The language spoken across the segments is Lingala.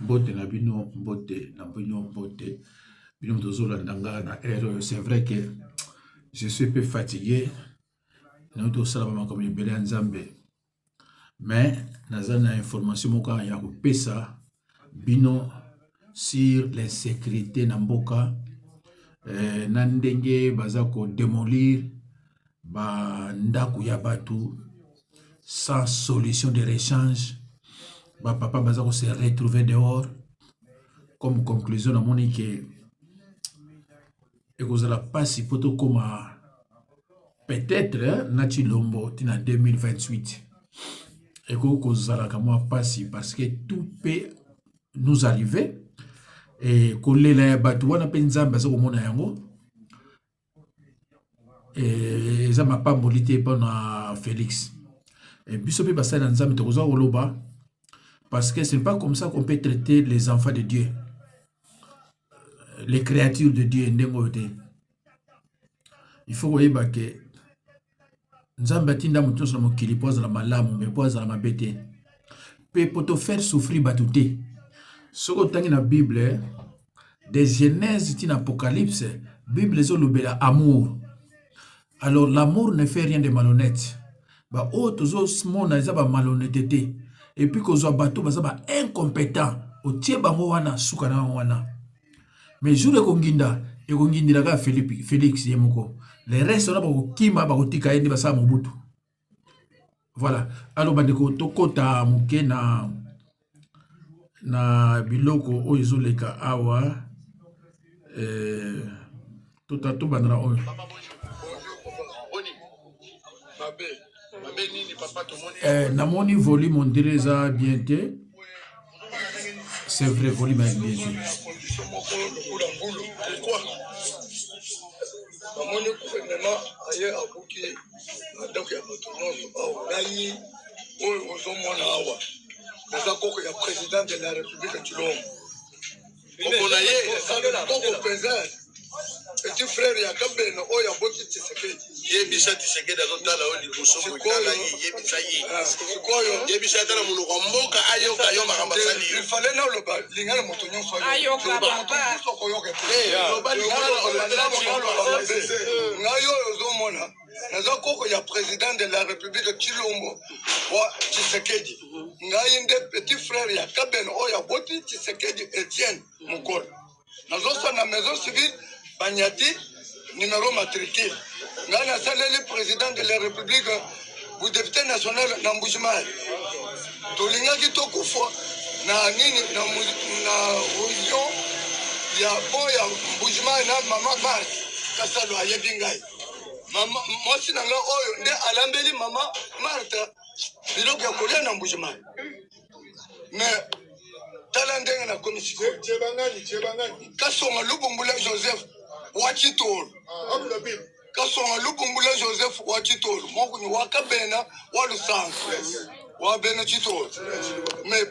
Mbote na bino, mbote na bino, mbote bino tozolanda na erreur. C'est vrai que je suis un peu fatigué. Nous tous ça comme ibele nzambe. Mais naza na information moka ya kopesa bino sur l'insécurité na mboka na ndenge baza ko démolir ba ndaku ya batu sans solution de rechange. Papa baza ko se retrouver dehors. Comme conclusion na moni que ekozala pasi poto koma peut-être na Chilombo tina 2028 ekozala kamwa pasi parce que tout peut nous arriver et kolela ya batu wana pe nzambe baza komona yango et eza mapamboli te mpona Félix et biso pe basali na nzambe tokozala koloba parce que ce n'est pas comme ça qu'on peut traiter les enfants de Dieu, les créatures de Dieu. Il faut voir que nzambe atinda mutu na mokili po azala malamu mais po azala mabete pe poto faire souffrir batuté. Soko tangi na Bible des Genèse tina Apocalypse, Bible ezolobela amour. Alors l'amour ne fait rien de malhonnête. Ba o tozo mona eza ba malhonnêteté. Et puis qu'on soit bateau, bah ça va incompétent. Au tiers bango wana sukana wana. Mais jour de konginda, et kongindira ka Félix yemoko. Les restes on a ba kima ba kotika yende ba sa mobutu. Voilà. Alors bandeko tokota muke na biloko o ezoleka awa totato bandra oyo. Namoni volume on dirait ça bien te. C'est vrai volume est bien te. Pourquoi? Namoni gouvernement ailleurs abuki donc ya motono gagné ozomona awa. Naza koko ya président de la République Chilombo. Okonaye koko président. Petit frère ya Kabeno oya boti Tshisekedi. Yebisa Tshisekedi azotala oli bosomo kala yebisa yi. Sikoyo yebisa tala munoko mboka ayoka yo makamba sali. Il fallait na loba lingana moto nyonso ayoka baba. Soko yoka. Loba lingana loba. Ngayo ozomona. Naza koko ya président de la République Chilombo wa Tshisekedi. Ngayinde petit frère ya Kabeno oya boti Tshisekedi Etienne Mukolo. Nazo na maison civile Banyati, numéro matricule. Ngana saleli président de la République, vous député national Namboujimal. Tolinga ki tokufo na nini na union ya boya Mboujimal na mama Marthe kasalo ayebingai. Mama mosi nanga oyo nde alambeli mama Marthe biloko ya kolia na Mboujimal. Mais talande na commission Chebangani Kasonga Lubumbula Joseph Wachitolo. Kasonga Lubumbula Joseph Wachitolo. Moko ni wakabena walusangu. Wabena Chitolo. Mais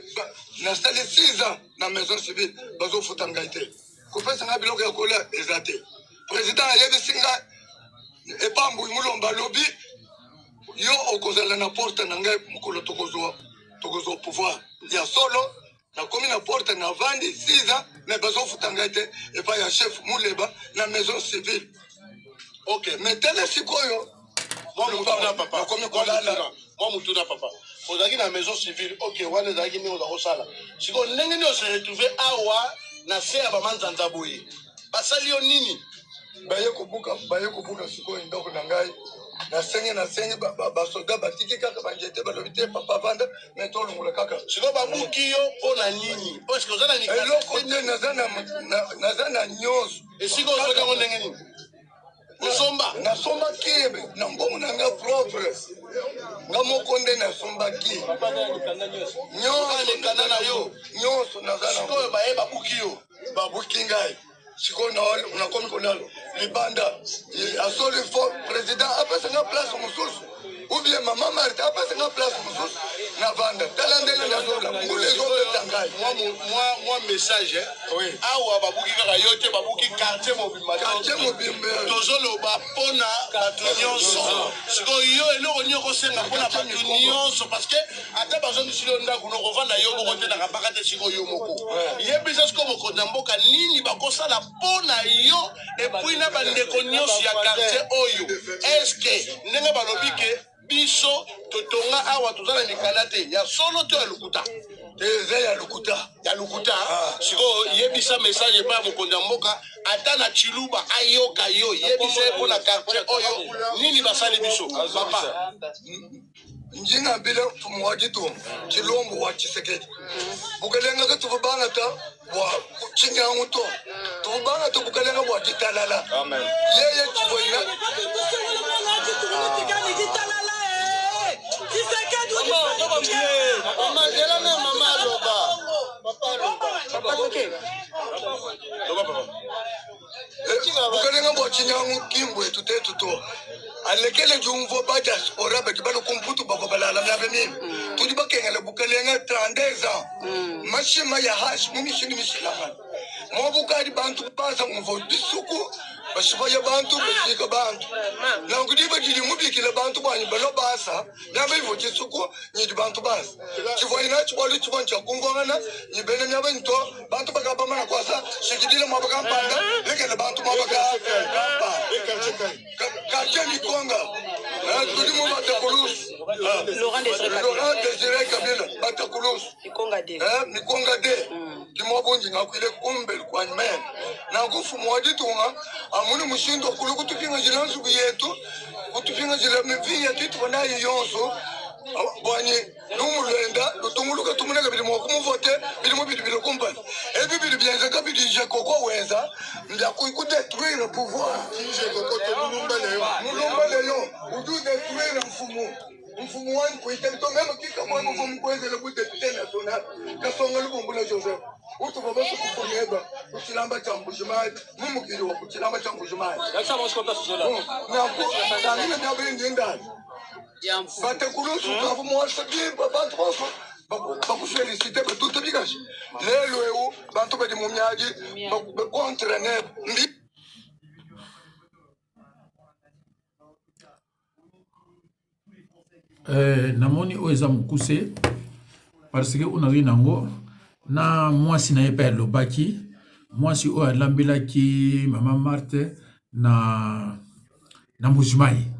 na stali 6 ans na maison civile bazo futangaite. Kopesa nga biloko ya kolia ezate. Président ayebi singa epambu mulomba lobby yo okozala na porte na ngai mukolo tokozo pouvoir. Ya solo na commune à porte na vandi 6 ans mais bazo futangate et pas ya chef Muleba na maison civile. OK, mais tele sikoyo moi mutuna papa comme moi mutuna papa ozaki na maison civile. OK, wana zaki ni oza kosala siko ndenge ni se retrouver awa na se ya bamanzanza boye basali yo nini baye kobuka sikoyo ndoko na ngai na senye ba soda batiki kaka banjete balobite papa vanda metolo ngula kaka siko babuki yo ona nini parce que ozana ni eloko nde nazana nyonso esiko ozoka ngondenge nini na somba kibe na mbongo na nga propre nga moko nde na somba ki nyonso kana na yo nyonso nazana siko baye babuki ngai siko na komi konalo libanda asoli fo président apesa nga place mususu ou bien mama Marthe apesa nga place mususu Navanda. Talandela nazola. Mule zote tangai. Moi message. Oui. Awa babuki kaka yote babuki quartier mobimba. Quartier mobimba. Tozolo ba pona batu nyonso. Siko yo eloko nyoko senga pona batu nyonso parce que ata bazo nisilo ndako no kovanda yo ko te na kabaka te siko yo moko. Yebisa siko moko ndamboka nini bakosala pona yo et puis na bandeko nyonso ya quartier oyo. Est-ce que ndenge balobi ke biso totonga awa tozala mikala te ya solo to ya lukuta Eza ya lukuta. ya lukuta siko yebisa message pa mokonzi mboka ata na chiluba ayoka yo yebisa po na quartier oyo nini basali biso papa Njinga bila tumwaji tu Chilombo wa Chisekedi. Bukalenga ka tubanga ta wa chinyangu to. Tubanga to bukalenga wa jitalala. amen Yeye chiboina. Bukalenga wa chinyangu kimbwe tute tuto. Alekele jumvo bajas orabe kibalo kumputu bako balala mlabe mimi. Tudi bakengele bukalenga 32 ans. Mashima ya hash mimi shini mishilama. Mwabukadi bantu pasa mvo bisuku. Bashiboye bantu bashika bantu. Na ukudiba jili mubikile bantu bwanyi balo basa. Nabe ivo chisuku nyidi bantu basa. Chivoye na chiboli chiboncha kungongana. Nyibene nyabe nito bantu baka mana kwasa. Shikidile mwabaka mpanga. Lekele bantu mwabaka Kacheni Konga. Kudimu Batakoulousse. Laurent Désiré Kabila. Batakoulousse. Mikonga de. Kimwabunji ngakwile kumbel kwa nymen. Na kufu mwaditunga. Amuni mushindo kulu kutupinga jilansu biyetu. Kutupinga jilansu biyetu. Tuwanayi yonso. Bwanyi numulenda lutunguluka tumuneka bili mwakumuvote bili mubili bili kumpani ebi bili byenza kabili je koko wenza nda détruire le pouvoir je koko to mulumba leyo udu détruire mfumu wani kuitento mema kika mwana mfumu kwenzele kudepite national kasonga lubumbula Joseph utu baba sukufuneba kuchilamba cha mbujimaji mumukili wa kuchilamba cha mbujimaji yakisha mwoshikota suzola na tangile nyabindi ndani Batakoulousse kavu mwasa bimba bantu boso bakufelicite batuta bigashi lelo eu bantu badi mumyaji contre ne mbi namoni oyo eza mokuse parce que oyo nazwi nango na mwasi na ye mpe alobaki mwasi oyo alambelaki mama Marte na Mbujimai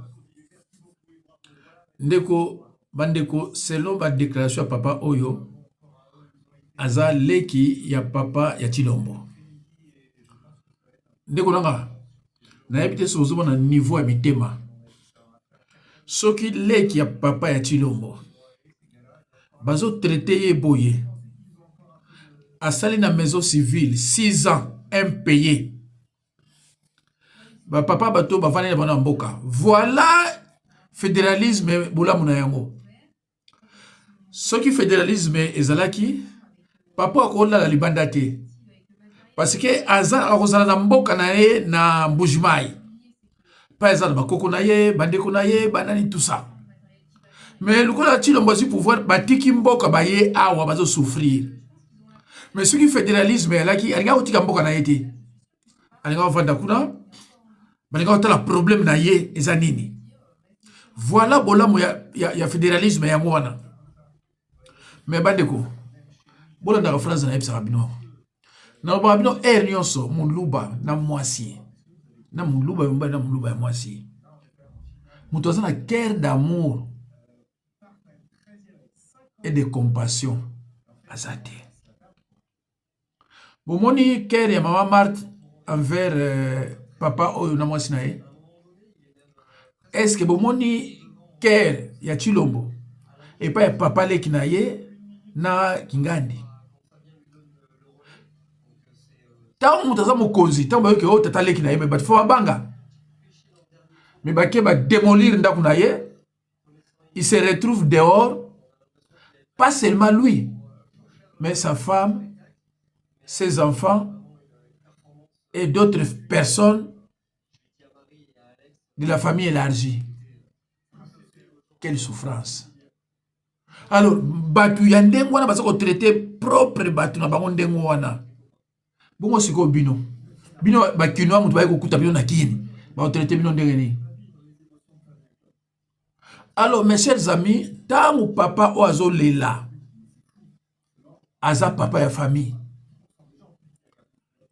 ndeko bandeko selon ba déclaration ya papa oyo aza leki ya papa ya Chilombo ndeko nanga nayebi te soki ozomona niveau ya mitema soki leki ya papa ya Chilombo bazo traité ye boye asali na maison civile 6 ans impayé ba papa bato bavandi na bana mboka voilà fédéralisme bolamu na yango soki fédéralisme ezalaki papa akolala libanda te parce que aza akozala na mboka na ye na Mbujimai pa eza na bakoko na ye bandeko na ye banani tout ça mais lokola Chilombo azwi pouvoir batiki mboka baye awa bazo souffrir mais soki fédéralisme alaki alinga kotika mboka na ye te alinga kovanda kuna balinga kotala problème na ye eza nini. Voilà bolamu ya fédéralisme ya mwana. Mais bandeko, bolanda ka phrase na yebisa bino. Na ba bino nyonso muluba na mwasi. Na muluba yomba na muluba ya mwasi. Muto azana cœur d'amour et de compassion azate. Bomoni cœur ya mama Marthe envers papa oyo na mwasi na ye. Est-ce que bomoni cœur ya Chilombo et pas papa leki na ye na Kingandi tant mutaza mokonzi tant bayoke o tata leki na ye me bat fo banga me baké ba démolir ndaku na ye il se retrouve dehors pas seulement lui mais sa femme ses enfants et d'autres personnes de la famille élargie. Quelle souffrance. Alors, batu ya ndenge wana baza ko traiter propre batu na bango ndenge wana. Bongo siko bino. Bino bakinoa mutu baye kokuta bino na kini. Ba traiter bino ndenge ni. Alors, mes chers amis, tangu papa oazo lela. Aza papa ya famille.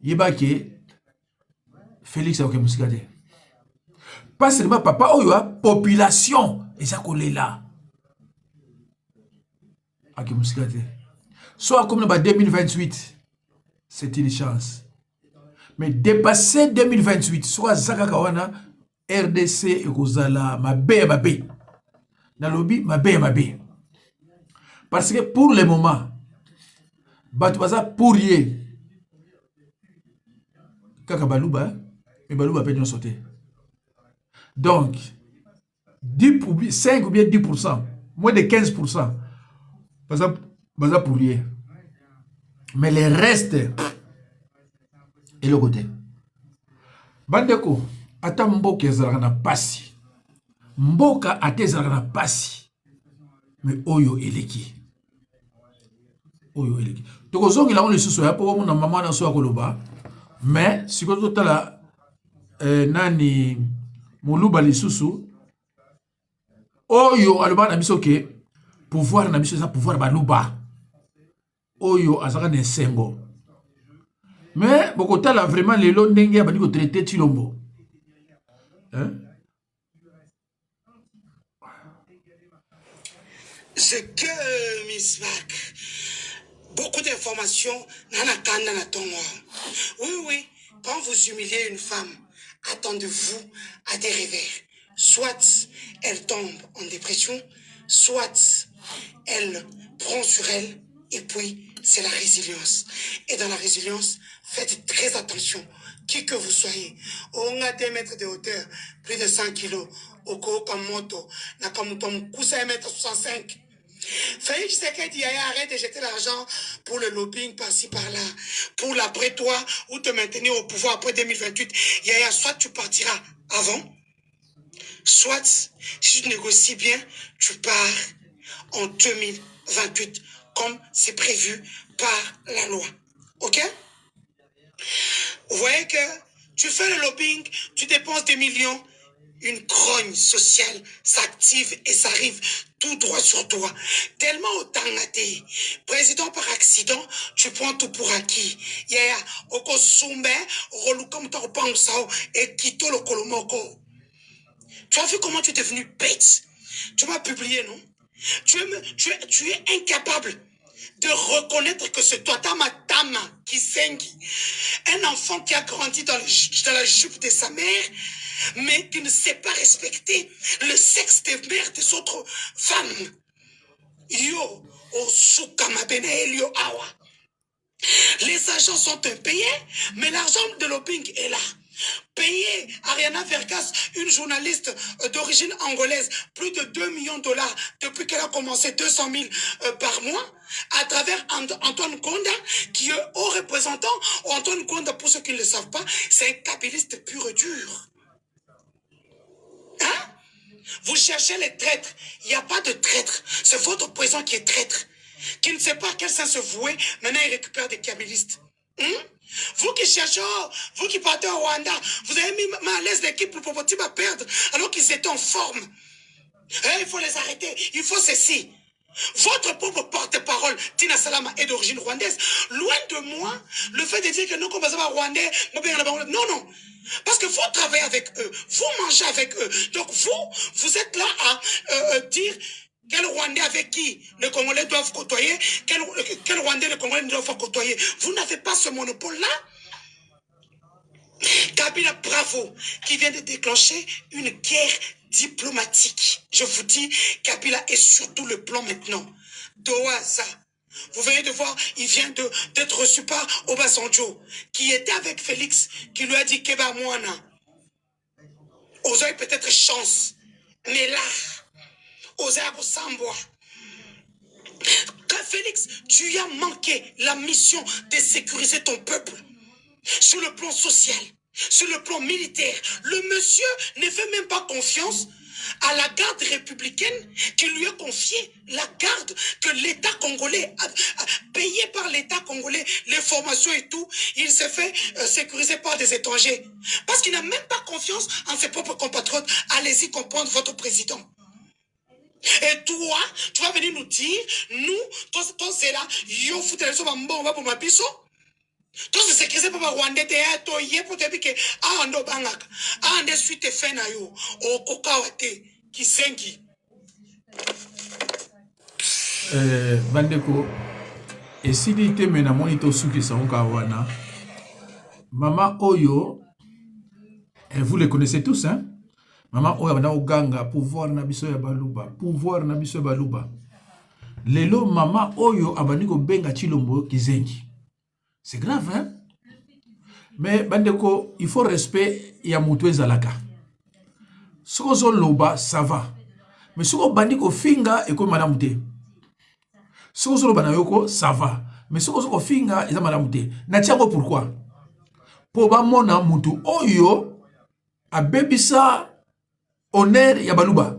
Yebake Félix a musikate. Pas seulement papa oyo population eza kolela. A musikate. Soit comme en 2028, c'est une chance. Mais dépasser 2028, soit Zaka Kawana, RDC et Kozala, ma bé. Dans le lobby, ma bé. Parce que pour le moment, Batouaza pourrier. Kaka Balouba, mais Balouba peut nous sauter. Donc, 5 ou bien 10%, moins de 15%, Baza pourrier. Mais le reste, et le côté. Bandeko, ata mboka ezalaka na pasi. Mboka ata ezalaka na pasi. Mais oyo eleki. Oyo eleki. Tokozongi la on lisusu ya po na mama na so akoloba. Mais si ko totala nani moluba lisusu oyo aloba na biso ke pouvoir na biso eza pouvoir baluba. Oyo azaka na sengo. Mais bokotala vraiment lelo ndenge ya bandi ko traiter Chilombo. Hein? C'est que Miss Mac. Beaucoup d'informations. Nana kanda na tongo. Oui. Quand vous humiliez une femme, attendez-vous à des revers. Soit elle tombe en dépression, soit elle prend sur elle, et puis c'est la résilience. Et dans la résilience, faites très attention. Qui que vous soyez, on a 2 mètres de hauteur, plus de 100 kilos, Oko Kamoto, Nakamutom Kousa 1,65 m. Félix Tshisekedi, arrête de jeter l'argent pour le lobbying par-ci par-là, pour l'après-toi ou te maintenir au pouvoir après 2028. Yaya, soit tu partiras avant, soit si tu négocies bien, tu pars en 2028, comme c'est prévu par la loi. Ok? Vous voyez que tu fais le lobbying, tu dépenses des millions, une grogne sociale s'active et ça arrive tout droit sur toi. Tellement autant athée. Président par accident, tu prends tout pour acquis. Yaya, oko sumbe, reloukom torpang sao, et kito le kolomoko. Tu as vu comment tu es devenu bête? Tu m'as publié, non? Tu es incapable de reconnaître que c'est toi, Tama Kisengi, un enfant qui a grandi dans la jupe de sa mère, mais qui ne sait pas respecter le sexe des mères des autres femmes. Yo, Osukama Benelio Awa. Les agents sont impayés, mais l'argent de lobbying est là. Payer Ariana Vergas, une journaliste d'origine angolaise, plus de 2 millions de dollars depuis qu'elle a commencé 200 000 par mois, à travers Antoine Konda, qui est haut représentant. Antoine Konda, pour ceux qui ne le savent pas, c'est un kabyliste pur et dur. Hein? Vous cherchez les traîtres. Il n'y a pas de traître. C'est votre président qui est traître. Qui ne sait pas à quel sens se vouer. Maintenant, il récupère des kabylistes. Vous qui cherchez, vous qui partez au Rwanda, vous avez mis mal à l'aise l'équipe pour Popoti va perdre alors qu'ils étaient en forme. Il faut les arrêter. Il faut ceci. Votre propre porte-parole, Tina Salama, est d'origine rwandaise. Loin de moi, le fait de dire que nous, comme ça, rwandais, non. Parce que vous travaillez avec eux, vous mangez avec eux. Donc vous êtes là à dire quel Rwandais avec qui les Congolais doivent côtoyer, quel Rwandais les Congolais ne doivent pas côtoyer. Vous n'avez pas ce monopole-là. Kabila, bravo, qui vient de déclencher une guerre diplomatique. Je vous dis, Kabila est sur tout le plan maintenant. Doaza. Vous venez de voir, il vient d'être reçu par Obasanjo, qui était avec Félix, qui lui a dit Keba Mouana. Ozoï peut-être chance, mais là, Ozoï Samboa. Quand Félix, tu as manqué la mission de sécuriser ton peuple. Sur le plan social, sur le plan militaire, le monsieur ne fait même pas confiance à la garde républicaine qui lui est confiée, la garde que l'État congolais a payée par l'État congolais, les formations et tout, il s'est fait sécuriser par des étrangers. Parce qu'il n'a même pas confiance en ses propres compatriotes. Allez-y comprendre votre président. Et toi, tu vas venir nous dire, nous, toi c'est là, yo foutu les hommes en bas pour ma biso. Toi c'est sécurisé par ma Rwandais, toi yé pour te dire que ah ando bangaka, ah ande suite fait na yo, o kokawate, kisengi. Bandeko, et si l'ité mena monito suki sa wana, Maman Oyo, et vous les connaissez tous, hein? Maman Oyo na Oganga, pouvoir na biso ya baluba, pouvoir na biso ya baluba. Lelo Maman Oyo abaniko benga Chilombo Kizengi. C'est grave, hein? Mais bandeko, il faut respect ya mutu ezalaka. Soko zo loba, ça va. Mais soko bandiko finga eko madame te. Soko zo loba na yoko, ça va. Mais soko zo finga eza madame te. Na tiango pourquoi? Po ba mona mutu oyo abebisa honneur ya baluba.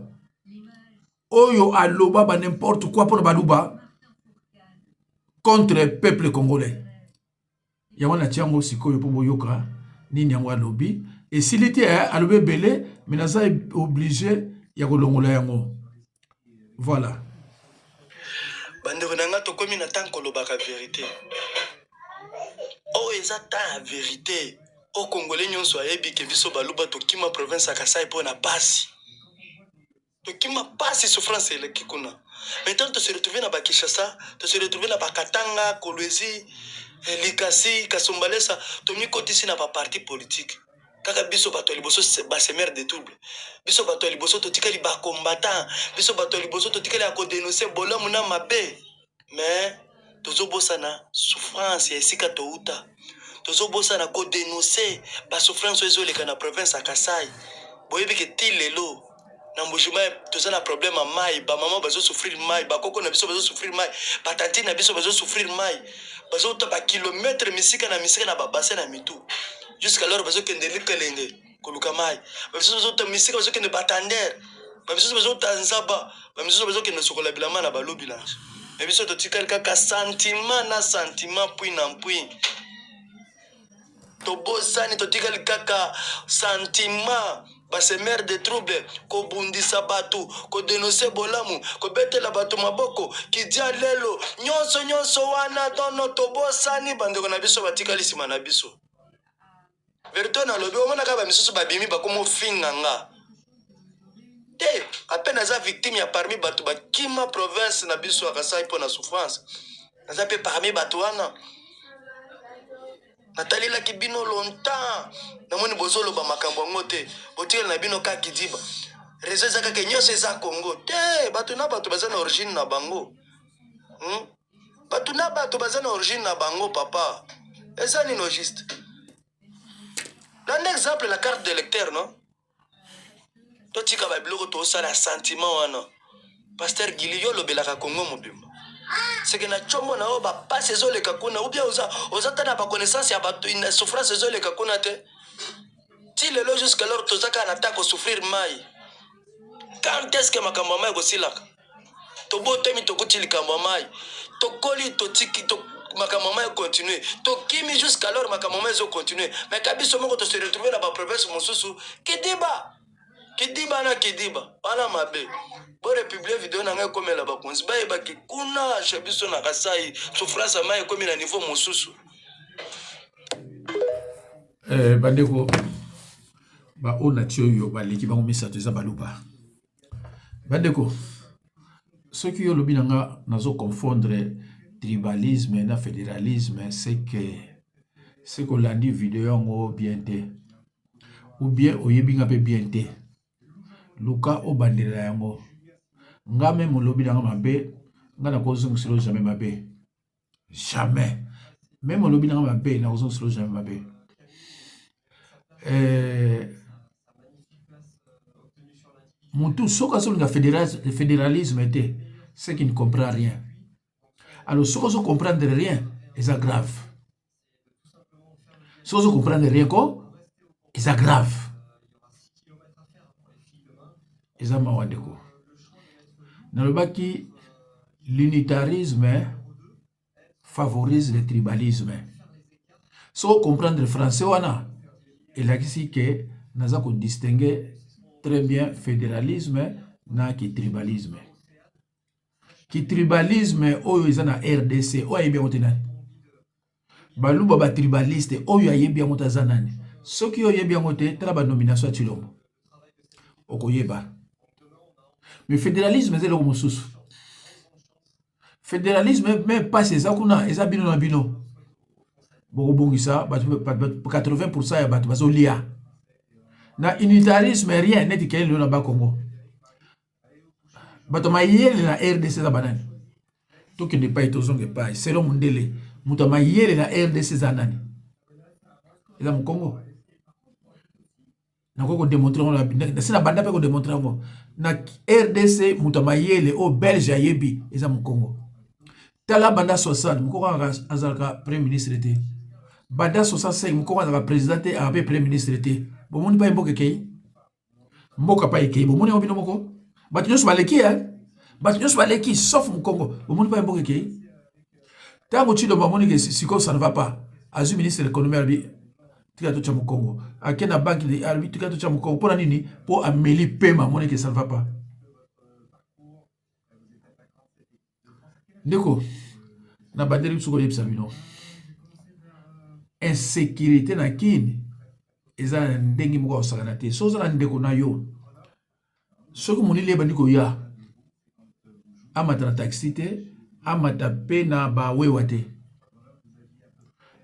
Oyo aloba ba n'importe quoi pour baluba contre le peuple congolais. Yawana tiango sikoyo po boyoka nini yango alobi et s'il était alobe belé mais naza obligé ya kolongola yango. Voilà. Bandeko nanga tokomi na tan kolobaka vérité. Oh eza ta vérité. O Congolais nyonso ayebi ke biso baluba tokima province ya Kasai po na pasi. Tokima pasi souffrance eleki kuna. Maintenant to se retrouver na Kinshasa, to se retrouver na Katanga, Kolwezi, Likasi, Kasumbalesa, to mi kotisi na ba parti politique. Kaka biso bato liboso ba semer de trouble. Biso bato liboso to tikali ba combattant, biso bato liboso to tikali ko dénoncer bolamu na mabe. Mais tozo bosana souffrance ya esika to uta. Tozo bosana ko dénoncer ba souffrance ezoleka na province ya Kasai. Boyebi ke tilelo na mbujuma toza na problème a mai, ba maman bazo souffrir mai, ba koko na biso bazo souffrir mai, ba tante na biso bazo souffrir mai. Bazo to ba kilomètre misika na ba bassin na mitu. Jusqu'alors bazo kende likelenge koluka mai. Bazo to misika bazo kende batander. Bazo bazo tanzaba, bazo bazo kende sokola bilama na balobi la. Mais biso to tikali kaka sentiment na sentiment puis na puis. To bosani to tikali kaka sentiment basemer de trouble ko bundisa batu ko dénoncer bolamu ko betela batu maboko ki dia lelo nyonso wana dono to bosani bandeko na biso batikali sima na biso. Verito na lobi omona ka ba misusu babimi bakomo finganga. Te apena za victime ya parmi batu bakima province na biso akasai po na souffrance. Naza pe parmi batu wana. Nathalie la kibino longtemps. Namoni bozolo ba makambo ngote. Botikela na bino ka kidiba. Réseau zaka ke nyose za Congo. Te batu na batu bazana origine na bango. Batu na batu bazana origine na bango papa. Eza ni no juste. Un exemple la carte d'électeur non? To tika ba biloko to sala sentiment wana. Pasteur Gilio lobelaka Congo mobimba. C'est que na chombo na oba passe ezoleka kuna ou bien oza tana ba connaissance ya bato une souffrance ezoleka kuna te. Ti lelo jusqu'alors tozaka na tako souffrir mai. Quand est-ce que makambo mai gosilaka? To botemi to kuti likambo mai. To koli to tiki to makambo mai continuer. To kimi jusqu'alors makambo mai zo continuer. Mais kabiso moko to se retrouver na ba province mosusu Kidiba na Kidiba. Wana mabe. Bo république vidéo na ngai komela ba konzi ba eba ki kuna shabiso na Kasai souffrance mai komi na niveau mosusu. Bandeko ba ona tioyo ba leki ba ngomisa teza baluba. Bandeko ce qui yo lobi nanga nazo confondre tribalisme na fédéralisme c'est que landi vidéo ngo bien te ou bien oyebinga pe bien te. Luka obandela yango nga même lobi nanga mabe nga na kozong silo jamais mabe jamais même lobi nanga mabe na kozong silo jamais mabe Montou soka sur le fédéralisme était ce qui ne comprend rien. Alors soka so comprendre rien, c'est grave. Soka so comprendre rien quoi, c'est grave. eza mawa ndeko nalobaki l'unitarisme favorise le tribalisme so comprendre le français wana elakisi ke naza ko distinguer très bien fédéralisme na ki tribalisme oyo eza na RDC oyo ayebi yango te nani baluba ba tribaliste oyo ayebi yango te aza nani soki oyo ayebi yango te tala ba nomination ya Tshilombo okoyeba mais fédéralisme eza eloko mosusu fédéralisme même pas eza kuna eza bino na bino bokobongisa 80% ya bato bazolia na unitarisme rien neti kele lelo na bakongo bato mayele na RDC za banani tokende epai tozonga epai selo mundele moto mayele na RDC za nani eza mokongo nakoko kodémontrer ngo na banda mpe kodémontrer ngo na RDC moto mayele o Belge ayebi eza mokongo tala banda 60 mokongo azalaka premier ministre te banda 65 mokongo azalaka président te ape premier ministre te bomoni pa mboka kei mboka pa ekei bomoni ngo bino moko bato nyonso baleki sauf mokongo bomoni pa mboka kei tango Tshilombo bomoni ke siko ça ne va pas azu ministre de l'économie arbi tika to cha mokongo akena banque de arbi tika to cha mokongo pona nini po ameli pema moni ke ça ne va pas ndeko na bandeli suko yebisa bino insécurité na kini eza ndenge moko osakana te so ozala ndeko na yo soki moni leba ndiko ya amata na taxi te amata pe na bawewa te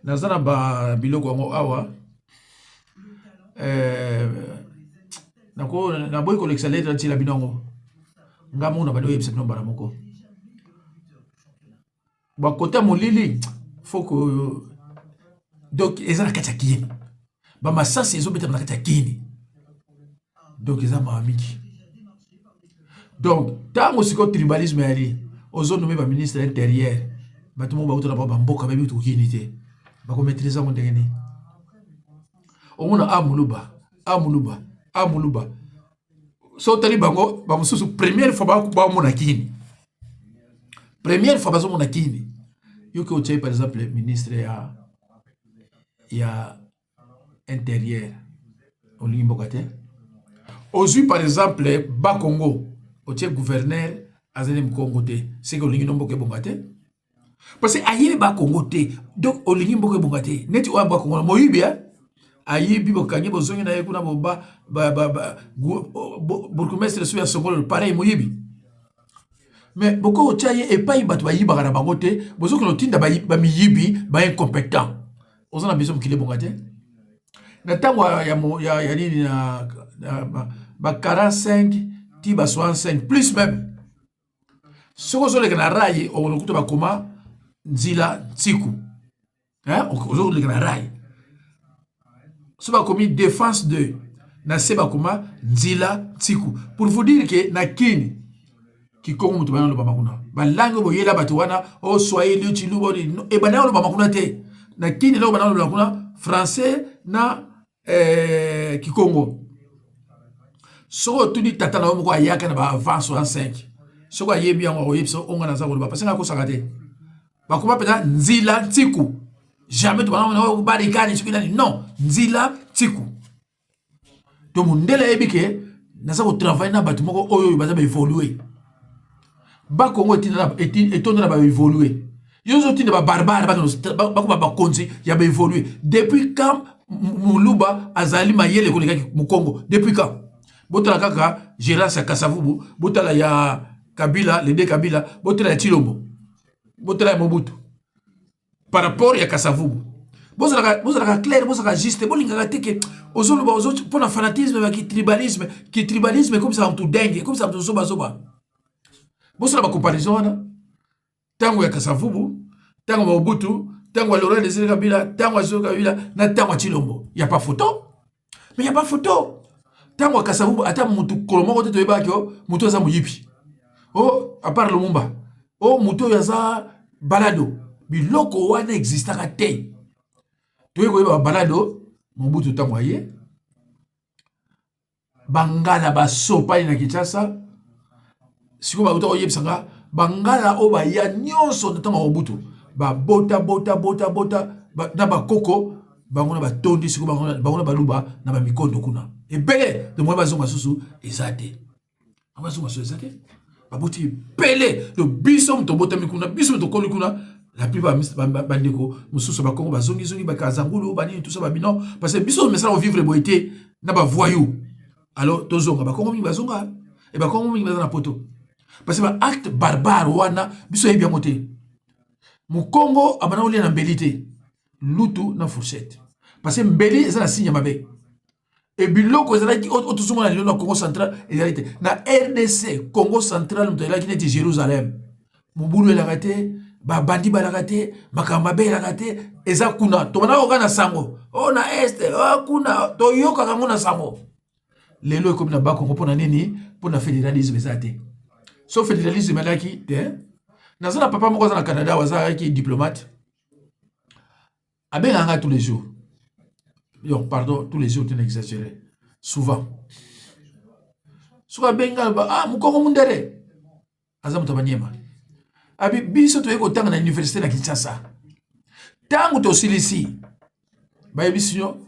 naza na ba biloko yango awa naboyi kolekisa letre ntiela bino yango nga moko na bade oyebisa bino mbala moko bakota molili foko donc eza na kati ya kini bamasasi ezobetaka na kati ya kini donc eza mawa mingi donc ntango sikoyo tribalisme yali ozonome baministre intérieur bato moko bautana pa bamboka bayebi tokini te bakomaîtrise yango ndenge nini omona amuluba so otali bango bamosusu première fois baomona kini première fois bazomona kini yoki otyai par exemple ministre ya intérieur olingi mboka te ozwi par exemple bakongo otie gouverneur azali mokongo te seke olingi no mboka ebonga te parce que ayebi bakongo te donc olingi mboka ebonga te neti oyo bakongo na moyibi ayebi bokangi bozongi na ye kuna bourgmestre so ya songolo pareil moyibi mais boko otia ye epai bato bayibaka na bango te bozokende otinda bamiyibi baincompétent oza na biso mokili ebonga te na ntango ya nini ba 45 ti ba 65 plus même soko ozoleka na rai okolokuta bakoma nzila ntiku ozoleka na rai so bakomi défense 2 na se bakoma nzila ntiku pour vous dire que na kini kikongo mutu bana loba makuna balango boyela bato wana o swahili chilubo e bana loba makuna te na kini lo bana loba makuna français na kikongo soko tuni tata na moko ayaka na ba avant 65 soko ayebi yango oyebisa onga na za koloba parce que akosaka te bakoma pena nzila ntiku jamais to bana na barikani soki nani non nzila ntiku to mundela yebike naza ko travailler na bato moko oyo baza ba évoluer bakongo etonda na ba évoluer yozo tinda ba barbare bakoma ba konzi ya ba évoluer depuis quand muluba azali mayele koleka mukongo depuis quand botala kaka Gérard Kasavubu botala ya Kabila les deux Kabila botala ya Tshilombo botala ya Mobutu par rapport ya Kasavubu bozalaka clair bozalaka juste bolingaka te ke ozoloba pona fanatisme ba ki tribalisme comme ça on tout dingue comme ça on zoba bozala ba comparaison wana tango ya Kasavubu tango ya Mobutu tango ya Laurent Désiré Kabila tango ya Joseph Kabila na tango ya Tshilombo y a pas photo mais y a pas photo tango ya Kasavubu ata mutu kolomoko te toyeba ko mutu aza muyipi oh à part Lumumba oh mutu yaza balado biloko wana existaka te toyeba balado Mobutu tango aye bangala baso pa na Kinshasa siko ba uto yebisanga bangala o ba ya nyonso ntango obutu ba bota na bakoko bango na batondi siko bango na baluba na ba mikondo kuna ebele de mo bazonga susu ezate abazonga susu ezate babuti pele le biso mto bota mikuna biso mto kolu kuna la plupart bandeko mususu ba kongo bazongi bakazangulu bani tout ça ba bino parce que biso mesala vivre boité na ba voyou alors tozonga ba kongo mi bazonga e ba kongo mi bazana poto parce que ba acte barbare wana biso yebi amote mu Congo abana oli na mbelité lutu na fourchette parce que mbeli ezana signe mabe et biloko ezalaki otuzunga na lelo na Congo central ezalaki na RDC Congo central mto elaki neti Jérusalem mubulu elaka te babandi balaka te makamba belaka te eza kuna tobana okana sango o na este o kuna toyoka kango na sango lelo ekomi na bakongo mpona nini mpona fédéralisme eza te so fédéralisme elaki te nazana papa moko aza na Canada wazalaki diplomate abenganga tous les jours. Yo, pardon, tous les jours, tu n'exagères. Souvent. Souvent, benga, ah, mukoko mundere. Azam tabanyema. Abi, biso to yeko tanga na université na Kinshasa. Tango to silisi. Ba yebisio,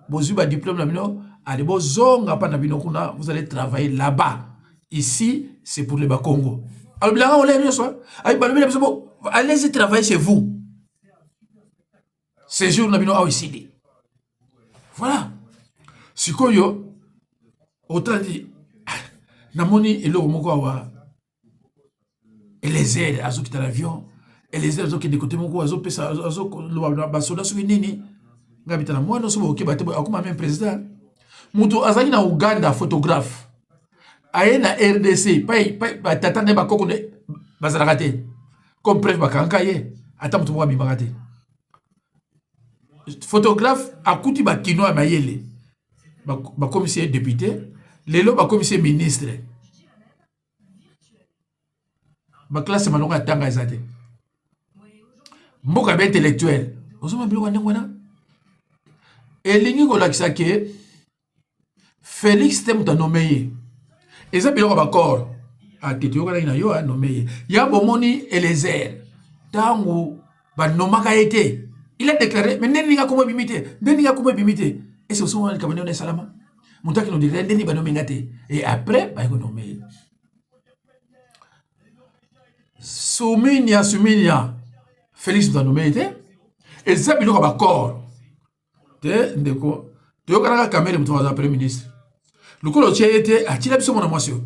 bozu ba diplôme na bino, allez bozonga pa na bino kuna, vous allez travailler là-bas. Ici, c'est pour le Bas-Congo. Alors, bilanga on l'a soit. Abi, allez-y travailler chez vous. Ces jours na bino a ici. Voilà. Sikoyo, autant dit, namoni elo moko wa Eliezer azo kita l'avion, Eliezer azo kende côté moko azo pesa azo lo basoda so nini ngabita na mwana so boke bate akoma même président. Mutu azali na Uganda photographe. Aye na RDC, pa tata ne bakoko ne bazalaka te. Comme preuve bakanka ye, ata mutu mwa bimaka te. Photographe akuti ba kino ya mayele ba commissaire député lelo ba commissaire ministre ba classe malonga tanga ezate mboka ba intellectuel ozoma biloko ndengwana elingi ko lakisa ke Félix tem ta nomeye eza biloko ba corps a titio na yo a nomeye ya bomoni Eliezer tango ba nomaka été. Il a déclaré, mais n'est-ce pas comment bimiter, n'est-ce pas comment bimiter. Et c'est aussi un caméléon de Salama. Mon temps qui nous dirait, n'est-ce pas nommé gâté. Et après, bah, il nommé. Souminia, Félix doit nommer été. Et ça, il y a un corps. Tu ndeko, tu as un caméléon de ton premier ministre. Le coup, l'autre était, a tiré sur mon amotion.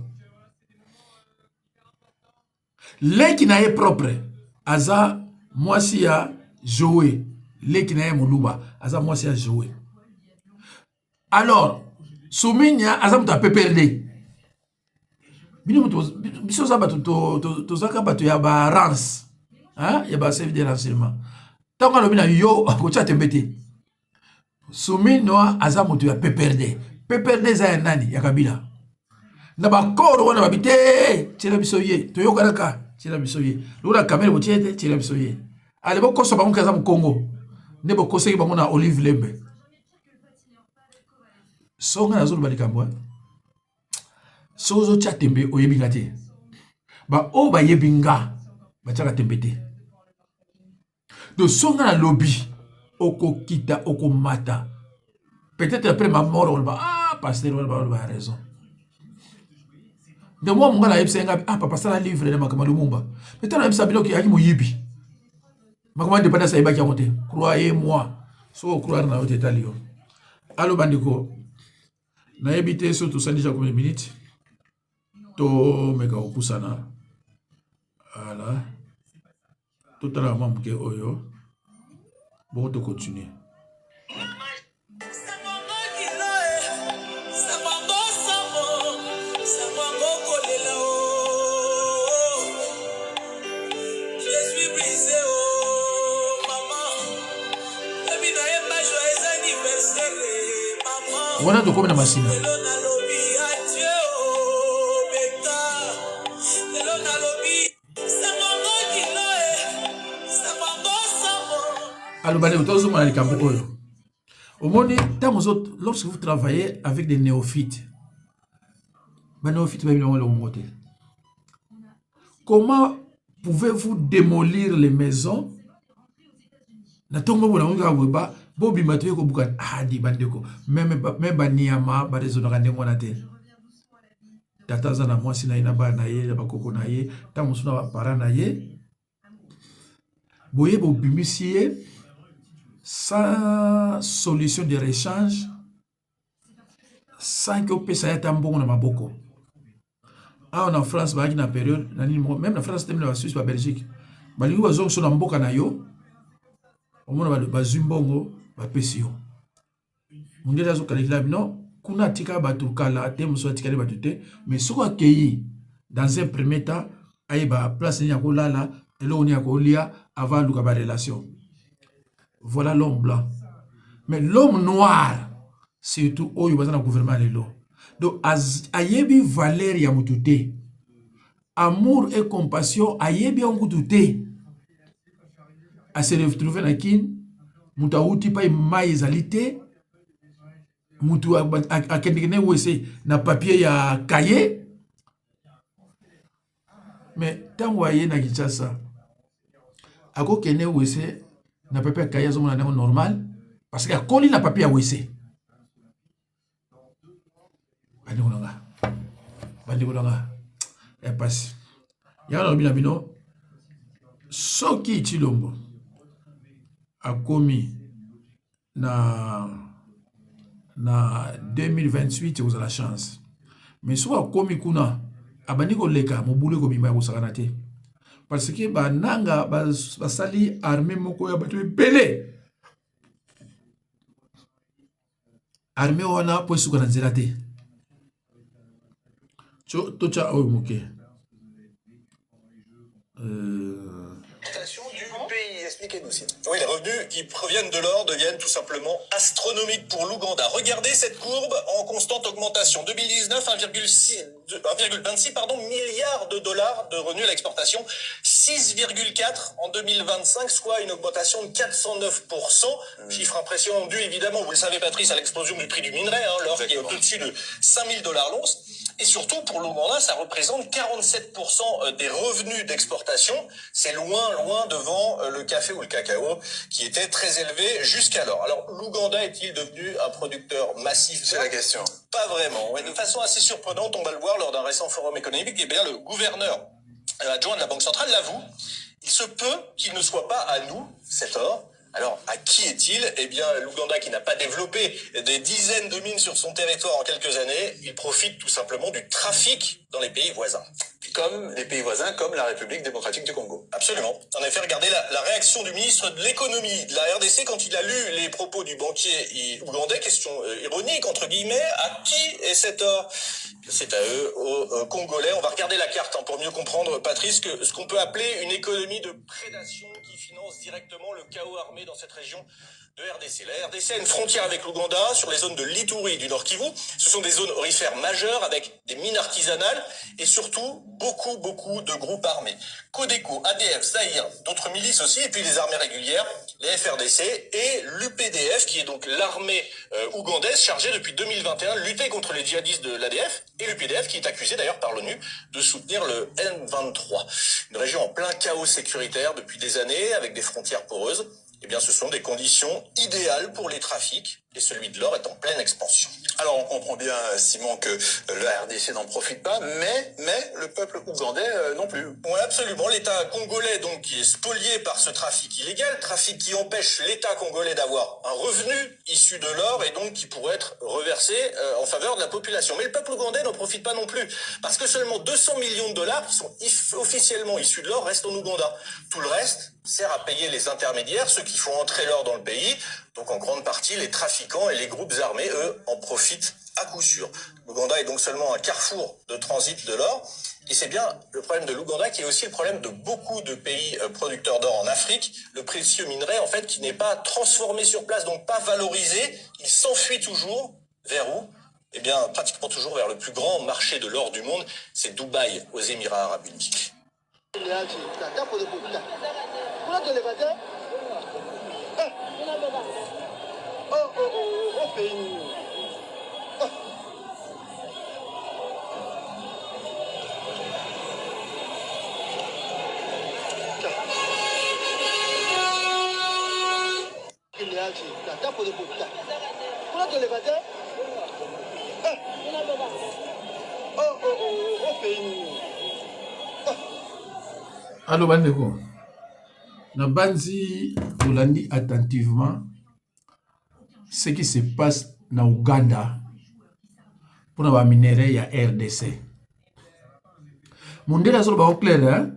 L'un qui n'a pas propre, Aza, moi, si a joué. Leki na ye moluba aza mwasi ya jouer. Alors Souminia aza mutu PPRD. Bino biso za bato to zaka bato ya ba rance. Hein? Ya ba service de renseignement. Tango lobi na yo akocha tembete. Souminia aza mutu ya PPRD. PPRD za ya nani? Ya Kabila. Na ba koro wana babite tira biso ye. To yokaraka tira biso ye. Lula kamera botiete tira biso ye. Ale boko so ba mukaza mu Congo. Nebo koseki bango na Olive Lembe. Songa na zolo balikambo. Sozo cha tembe oyebinga te. Ba o ba yebinga ba chaka tembe te. Do songa na lobby oko kita oko mata. Peut-être après ma mort on va ah pasteur on va raison. De moi mon gars yebsenga ah papa ça la livre de makama lumumba. Peut-être na yebsa biloko yaki moyibi. Makoma dépendance à ibaki amote. Croyez-moi. So croire na ote talio. Allo bandiko. Na ebité surtout ça déjà combien de minutes? To meka opusana. Voilà. Totalement mke oyo. Bon to continuer. Wana to comme na masina. Alors balé autour de likambo oyo. Au monde lorsque vous travaillez avec des néophytes, Comment pouvez-vous démolir les maisons? Même Baniama, Tataza na mwasi na inaba na ye, na bakoko na ye, ta musuna ba para na ye. Boye bo bimisiye sans solution de rechange, sans que pesa ya tambongo na maboko. Ah, en France, ba na période, même la France, même la Suisse, la Belgique. Ba lingi bazong so na mboka na yo. Omona ba zumbongo ba pesio. Mundela zo kalikila non. Kuna tika batu kala te muso tika batu te mais soko accueilli dans un premier temps aiba place ni akolala elo ni akolia avant luka ba relation. Voilà l'homme blanc. Mais l'homme noir surtout oyo bazana gouvernement lelo. Donc ayebi valeur ya mutute. Amour et compassion ayebi ngutute. A se retrouver na kin mutauti pa mai ezalité. Mutu akendekene wese na papier ya cahier mais tango aye na Kinshasa ako kene wese na papier ya cahier azomona nango normal parce que akoli na papier ya wese bandi kolanga ya pasi ya na bina bino soki Chilombo akomi na 2028 vous avez la chance mais soit komi kuna abani ko leka mobule ko bima ko sakana te parce que ba nanga basali armée moko ya bato belé armée wana po suka na nzela te tocha oyo moke du pays, expliquez-nous. Oui, les revenus qui proviennent de l'or deviennent tout simplement astronomiques pour l'Ouganda. Regardez cette courbe en constante augmentation. 2019, 1,26 milliards de dollars de revenus à l'exportation, 6,4 en 2025, soit une augmentation de 409%. Chiffre impressionnant dû évidemment, vous le savez Patrice, à l'explosion du prix du minerai, l'or qui est au-dessus de 5 000 $ l'once. Et surtout, pour l'Ouganda, ça représente 47% des revenus d'exportation. C'est loin devant le café ou le cacao, qui était très élevé jusqu'alors. Alors, l'Ouganda est-il devenu un producteur massif? C'est la question. Pas vraiment. Ouais, de façon assez surprenante, on va le voir lors d'un récent forum économique, eh bien, le gouverneur adjoint de la Banque centrale l'avoue. Il se peut qu'il ne soit pas à nous, cet or. Alors, à qui est-il? Eh bien, l'Ouganda, qui n'a pas développé des dizaines de mines sur son territoire en quelques années, il profite tout simplement du trafic dans les pays voisins. Comme les pays voisins, comme la République démocratique du Congo. Absolument. En effet, regardez la réaction du ministre de l'économie de la RDC quand il a lu les propos du banquier ougandais. Question ironique, entre guillemets. À qui est cet or? C'est à eux, aux Congolais. On va regarder la carte pour mieux comprendre, Patrice, ce qu'on peut appeler une économie de prédation qui finance directement le chaos armé dans cette région de RDC. La RDC a une frontière avec l'Ouganda sur les zones de l'Ituri du Nord Kivu. Ce sont des zones aurifères majeures avec des mines artisanales et surtout beaucoup de groupes armés. Codeco, ADF, Zaïre, d'autres milices aussi, et puis les armées régulières, les FRDC et l'UPDF, qui est donc l'armée ougandaise chargée depuis 2021 de lutter contre les djihadistes de l'ADF, et l'UPDF qui est accusé d'ailleurs par l'ONU de soutenir le M23. Une région en plein chaos sécuritaire depuis des années avec des frontières poreuses. Eh bien, ce sont des conditions idéales pour les trafics et celui de l'or est en pleine expansion. Alors, on comprend bien, Simon, que la RDC n'en profite pas, mais le peuple ougandais non plus. Oui, absolument. L'État congolais, donc, qui est spolié par ce trafic illégal, trafic qui empêche l'État congolais d'avoir un revenu issu de l'or et donc qui pourrait être reversé en faveur de la population. Mais le peuple ougandais n'en profite pas non plus, parce que seulement 200 millions de dollars qui sont officiellement issus de l'or restent en Ouganda. Tout le reste sert à payer les intermédiaires, ceux qui font entrer l'or dans le pays. Donc en grande partie, les trafiquants et les groupes armés, eux, en profitent à coup sûr. L'Ouganda est donc seulement un carrefour de transit de l'or. Et c'est bien le problème de l'Ouganda qui est aussi le problème de beaucoup de pays producteurs d'or en Afrique. Le précieux minerai, en fait, qui n'est pas transformé sur place, donc pas valorisé, il s'enfuit toujours. Vers où? Eh bien, pratiquement toujours vers le plus grand marché de l'or du monde, c'est Dubaï, aux Émirats Arabes Unis. Allô, Bandeko. Nabanzi, Olandi attentivement ce qui se passe na Ouganda pour la minerai ya RDC. Mondela zo ba clair hein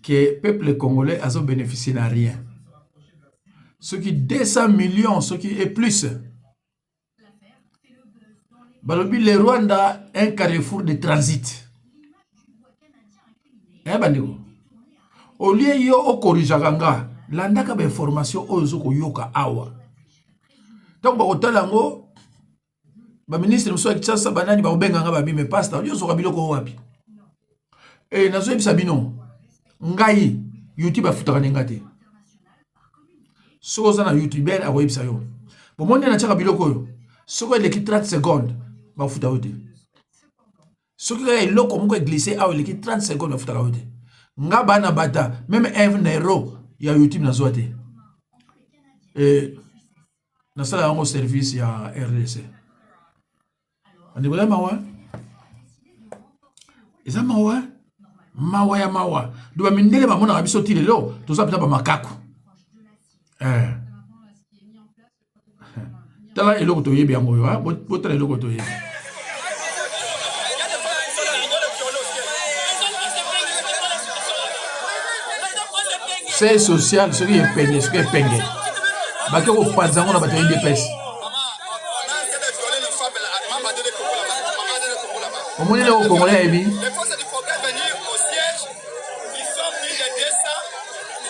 que peuple congolais a bénéficié n'a rien. Ce qui 200 millions, ce qui est plus. Balobi le Rwanda un carrefour de transit. Bandeko. Au lieu yo okorijaganga landaka ba information ozo ko yoka awa. Donc ba otalango ba ministre mso akitsa banani ba obenganga ba bime pastor yo soka biloko wapi. Nazo ebisa bino ngai YouTube afutaka ngate. Soko za na YouTuber a webisa yo. Bomoni na chaka biloko yo. Soko eleki 30 secondes ba futa wote. Soko ga eloko moko glisser awa eleki 30 secondes ba futa wote. Nga bana bata même un euro ya YouTube na zoate. Na sala yango service ya RDC. Andi bala mawa? Eza mawa? Mawa ya mawa. Duba mindele ba mona biso tile lo, toza pita ba makaku. Tala eloko to yebi yango yo, ha? Botala eloko to yebi. C'est social, ce qui est peigné, ce qui est peigné. Baké au Panzango na bataille de pèse. Au moins les Congolais les forces du progrès venir au siège, ils sont pris des dessins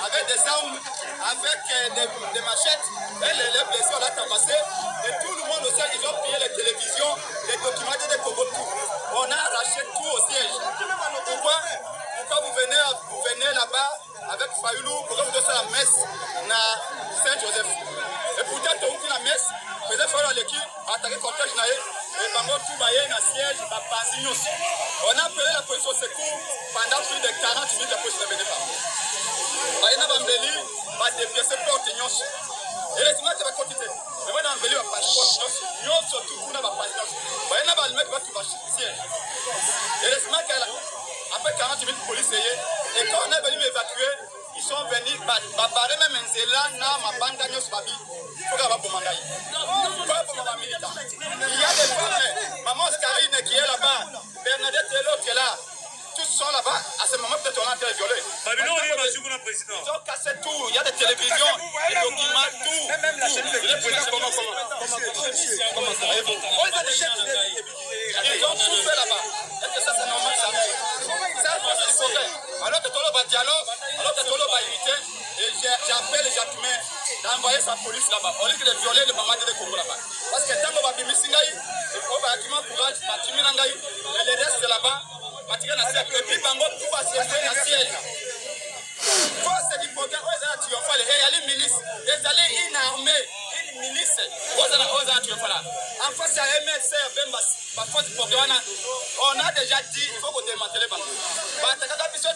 avec des armes, avec des machettes, et les blessés on l'a tabassé, et tout le monde au siège, ils ont pillé les télévisions, les documents des Congo, tout. On a arraché tout au siège. Pourquoi vous venez là-bas avec Fayoulou, pourquoi vous donnez la messe na Saint-Joseph? Et pourtant, tu as la messe, peut-être faire l'équipe, attaquer le cortège, et par contre, tout baillé dans le siège, on a appelé la police au secours pendant plus de 40 minutes, la police ne venait pas. Il y a Bambeli, va dépiécer porte nyonso. Et les images va continuer. Mais moi, Bambeli va passer porte nyonso, tout le monde va passer. Il y a Bambeli va tout passer siège. Et les images, après 40 minutes, police et quand on est venu m'évacuer, ils sont venus barrer même un zélan, ma bande nyonso babi. Il faut avoir pour mandaï. Il y a des femmes, maman Scarine qui est là-bas, Bernadette Telo qui est là. Tous sont là-bas, à ce moment peut-être on a été violé. Ils ont cassé tout, il y a des télévisions, des documents, tout. Même la chaîne de comment ils ont tout fait là-bas. Est-ce que ça c'est normal ça? Ça c'est progrès. Alors que tout le dialogue, alors que tout le va éviter, et j'appelle les Jacquemins d'envoyer sa police là-bas. Au lieu de violer le maman de Congo là-bas. Parce que tant qu'on va bimer Singaï, on va acquérir courage, Batimi Nangaï, mais les restes là-bas. Et puis, Bango, tout va se faire à siège. Force du programme, ils ont triomphé. Il y a les milices, ils ont une armée, une milice. Ils ont triomphé. En face, il y a MSC, la force du programme. On a déjà dit, il faut qu'on démantèle Bango.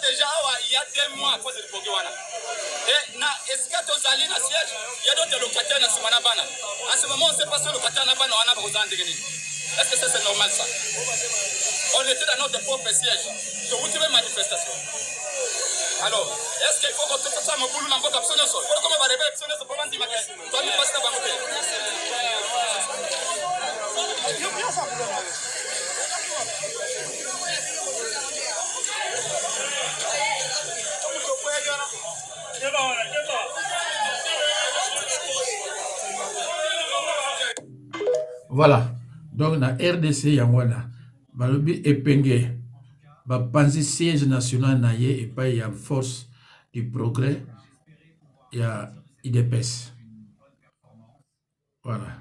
Déjà, il y a 2 mois, force du programme. Et est-ce que tu as un siège? Il y a d'autres locataires dans ce moment. En ce moment, on ne sait pas si le locataire n'a pas de. Est-ce que ça c'est normal ça? On était dans notre propre siège. Je vous dirai manifestation. Alors, est-ce qu'il faut qu'on te fasse ça, mon boulot, dans votre absolument? Comment on va réveiller absolument pour dire que toi, tu passes ta banque? Voilà. Donc, na RDC, Yangwana. Balobi epenge ba panzi siège national na ye et pas ya force du progrès ya IDPS. Voilà.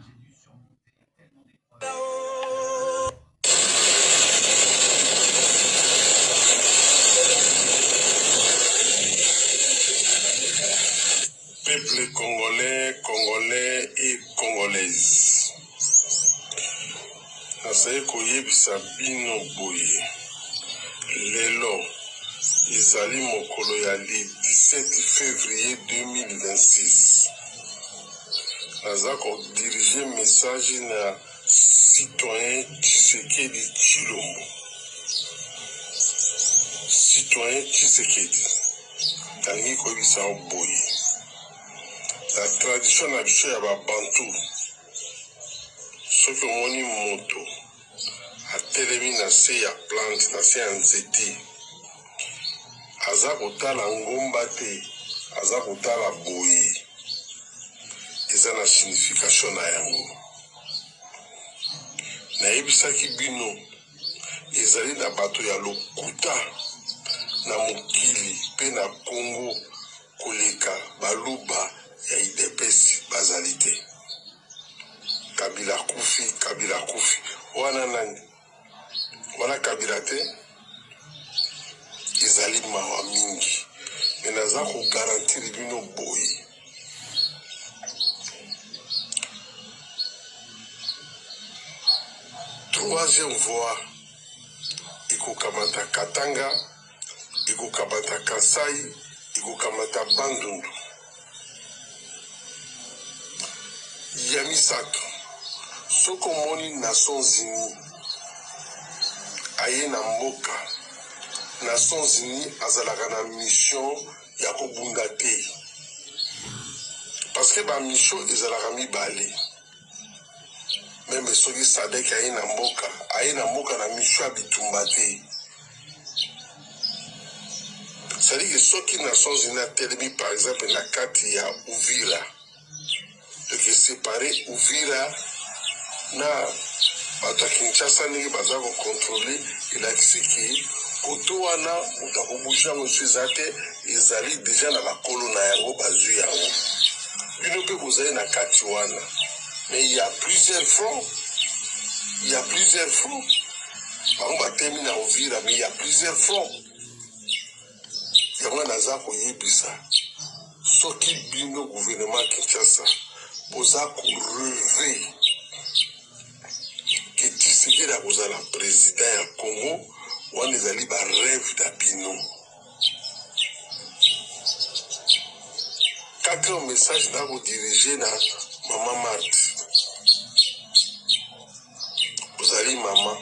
Peuple congolais, congolais et congolaises. Nasaye koyebisa bino boye lelo ezali mokolo ya le 17 février 2026 naza kodirige message na citoyen Tshisekedi Tshilombo. Citoyen Tshisekedi nalingi koyebisa boye la tradition na biso ya babantu soki omoni moto atelemi na se ya plante na se ya nzete aza kotala ngomba te aza kotala boye eza na signification na yango. Nayebisaki bino ezali na bato ya lokuta na mokili pe na Congo koleka baluba ya IDPS bazali te. Kabila kufi wana nani wana Kabila te ezali mawa mingi me naza kogarantiri bino boye troisième voie ekokamata Katanga, ekokamata Kasai, ekokamata Bandundu. Ya misato soko moni Nations Unies aye na mboka Nations Unies azalaka na mission ya kobunda te parce que ba mission ezalaka mibale. Même soki Sadek aye na mboka na mission ya bitumba te. C'est-à-dire que soki Nations Unies atelemi par exemple na kati ya Uvira, donc séparer Uvira na bato ya Kinshasa ndenge baza kokontrole elakisi ke koto wana utakobuja yango so eza te ezali deja na bakolo na yango bazwi yango bino mpe bozali na kati wana. Mais il y a plusieurs fronts. Bango batemi na Uvira, mais il y a plusieurs fronts. Yango naza koyebisa soki bino gouvernement Kinshasa boza koreve ke Tshisekedi akozala président ya Congo, wana ezali ba rêve da bino. Quatrième message na kodirige na Mama Marthe. Ozali mama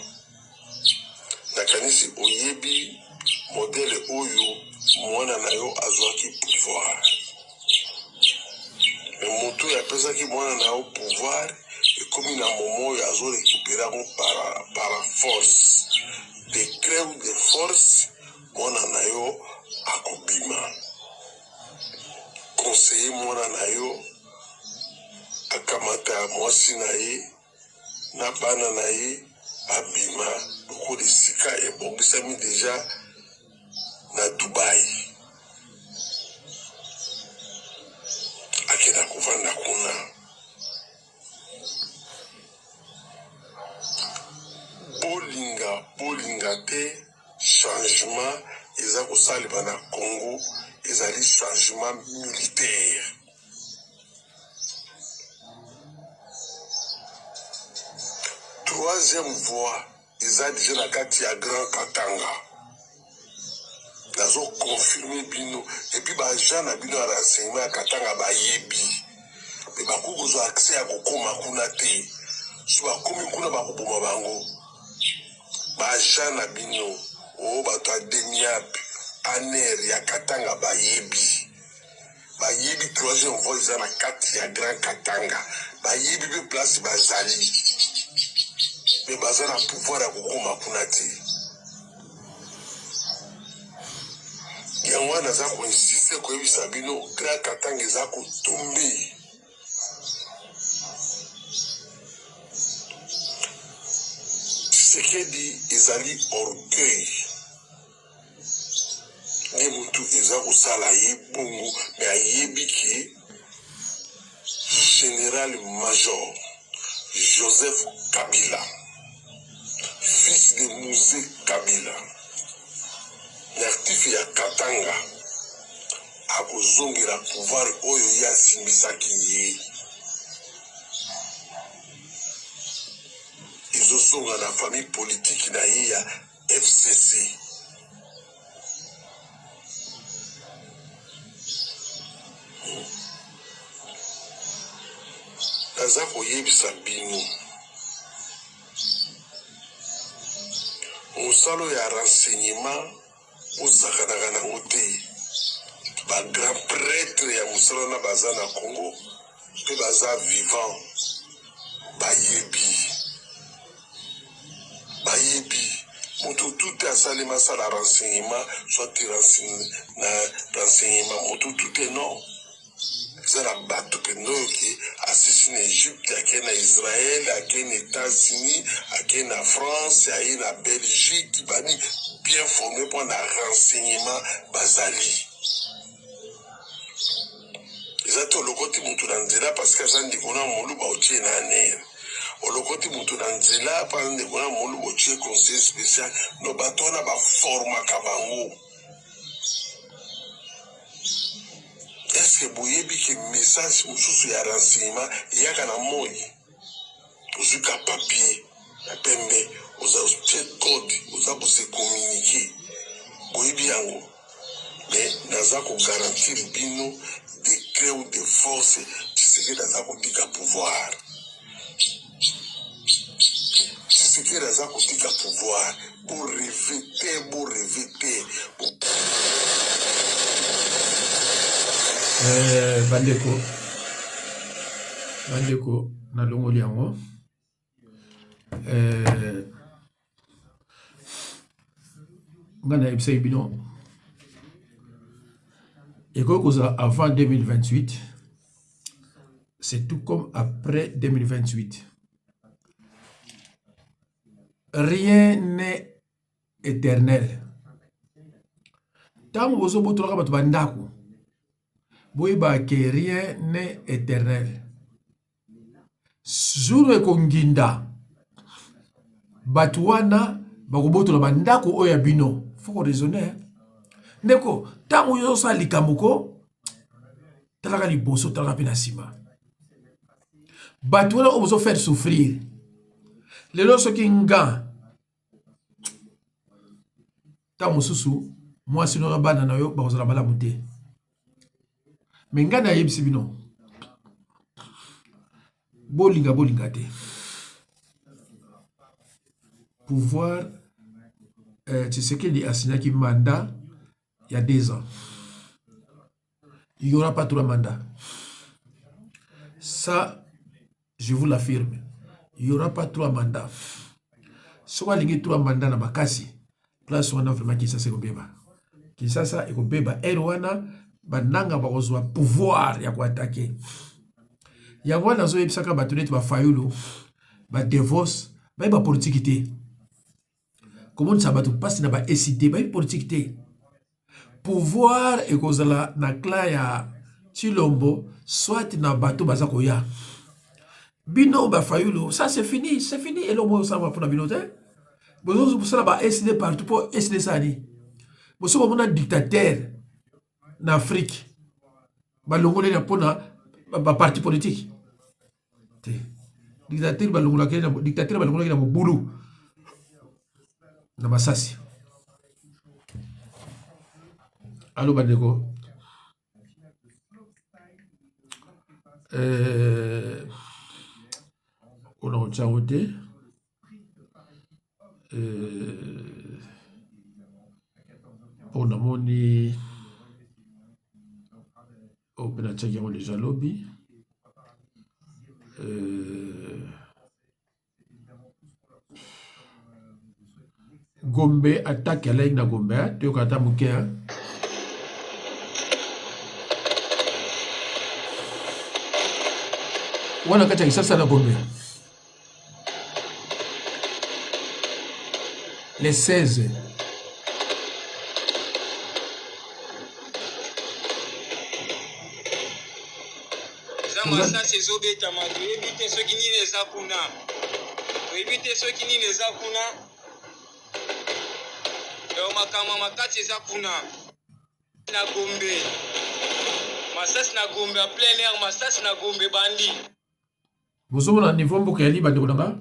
nakanisi oyebi modele oyo mwana na yo azwaki pouvoir. Mais moto yapesaki mwana na yo pouvoir ekomi na momo oyo azorekupera yango par force. Décret ou de force mwana na yo akobima. Conseiller mwana na yo akamata mwasi na ye na bana na ye abima lokola esika ebongisami deja na Dubai. Akenda kovanda kuna. Bolinga te changement eza kosalema na Congo ezali changement militaire. Troisième voie eza déjà na kati ya Grand Katanga. Nazo confirmer bino et puis ba gens na bino ya renseignement ya Katanga bayebi. Mais bakokozwa accès ya kokoma kuna te. So bakomi kuna bakoboma bango. Ba gens na bino o bato ya Demiap aner ya Katanga bayebi. Bayebi troisième voie eza na kati ya Grand Katanga. Bayebi be place bazali. Mais baza na pouvoir ya kokoma kuna te. Yango wana naza koinsiste koyebisa bino Grand Katanga eza kotombe. Tshisekedi ezali orgueil. Nde mutu eza kosala ye bongo me ayebi ke Général Major Joseph Kabila, fils de Mouzé Kabila, natif ya Katanga, akozongela pouvoir oyo ye asimbisaki ye. Ezosonga na famille politique na ye ya FCC. naza koyebisa bino mosalo ya renseignement osakanaka nango te. Grand prêtre ya mosala na baza na Congo mpe baza vivant bayebi moto tute asali masala renseignement soit renseignement moto tute non eza na bato mpenza oyo ke asisi na Egypte ake na Israel ake na États-Unis ake na France aye na Belgique bani bien formé mpo na renseignement bazali eza te olokoti mutu na nzela parceke aza ndeko na moluba otie na anere olokoti mutu na nzela mpa ndeko na moluba otie conseil spécial no bato wana baformaka bango. Eske boyebi ke message mosusu ya renseignement eyaka na moi ozuka papier ya pembe oza otie code oza kose communiquer boyebi yango mais naza kogarantir bino décret ou de force Tshisekedi aza kotika pouvoir Tshisekedi aza kotika pouvoir borevete bandeko nalongoli yango nga nayebisaki bino ekoki kozala avant 2028 c'est tout comme après 2028 rien n'est éternel ntango bozobotolaka bato bandako boyeba ke rien n'est éternel jour ekonginda bato wana bakobotola bandako oyo ya bino faut koraisonner ndeko ntango ozosala likambo ko talaka liboso talaka mpe na nsima bato wana oyo bozofaire souffrir lelo soki nga ntango mosusu mwasi noka bana na yo bakozala malamu te me ngai nayebisi bino bolinga te pouvoir Tshisekedi asignaki mandat il y a 2 ans. Il n'y aura pas 3 mandats. Ça, je vous l'affirme. Il n'y aura pas 3 mandats. Soit il y a 3 mandats dans ma casse, place où on a vraiment Kinshasa et Kobeba. Kinshasa et Kobeba, Erwana, Bananga va pouvoir ya attaquer. Il y a un dans un épisode qui va faire ba divorce, ba politique. Comment ça va tout passer dans ba SID, ba politique. Pouvoir et kozala na kla ya Chilombo soit na bato bazako ya bino ba fayulu ça c'est fini et l'homme ça va pour la binote bozo pour ça ba SD partout pour SD sani bozo ba mona dictateur na Afrique ba longole na pona ba parti politique te dictateur ba longola ke na dictateur ba longola ke na mobulu na masasi. Allô bandeko on a reçu on a moni au penatchaki yango déjà lobby Gombe attaque à l'aide na Gombe tu kata muke wana kati ya Kisasa na Gombe les 16 masasi ezobetama toyebi te soki nini eza kuna makambo makati eza kuna na Gombe masasi na Gombe a plein air masasi na Gombe bandi bozomona niveau mboka ya liba ndeko nanga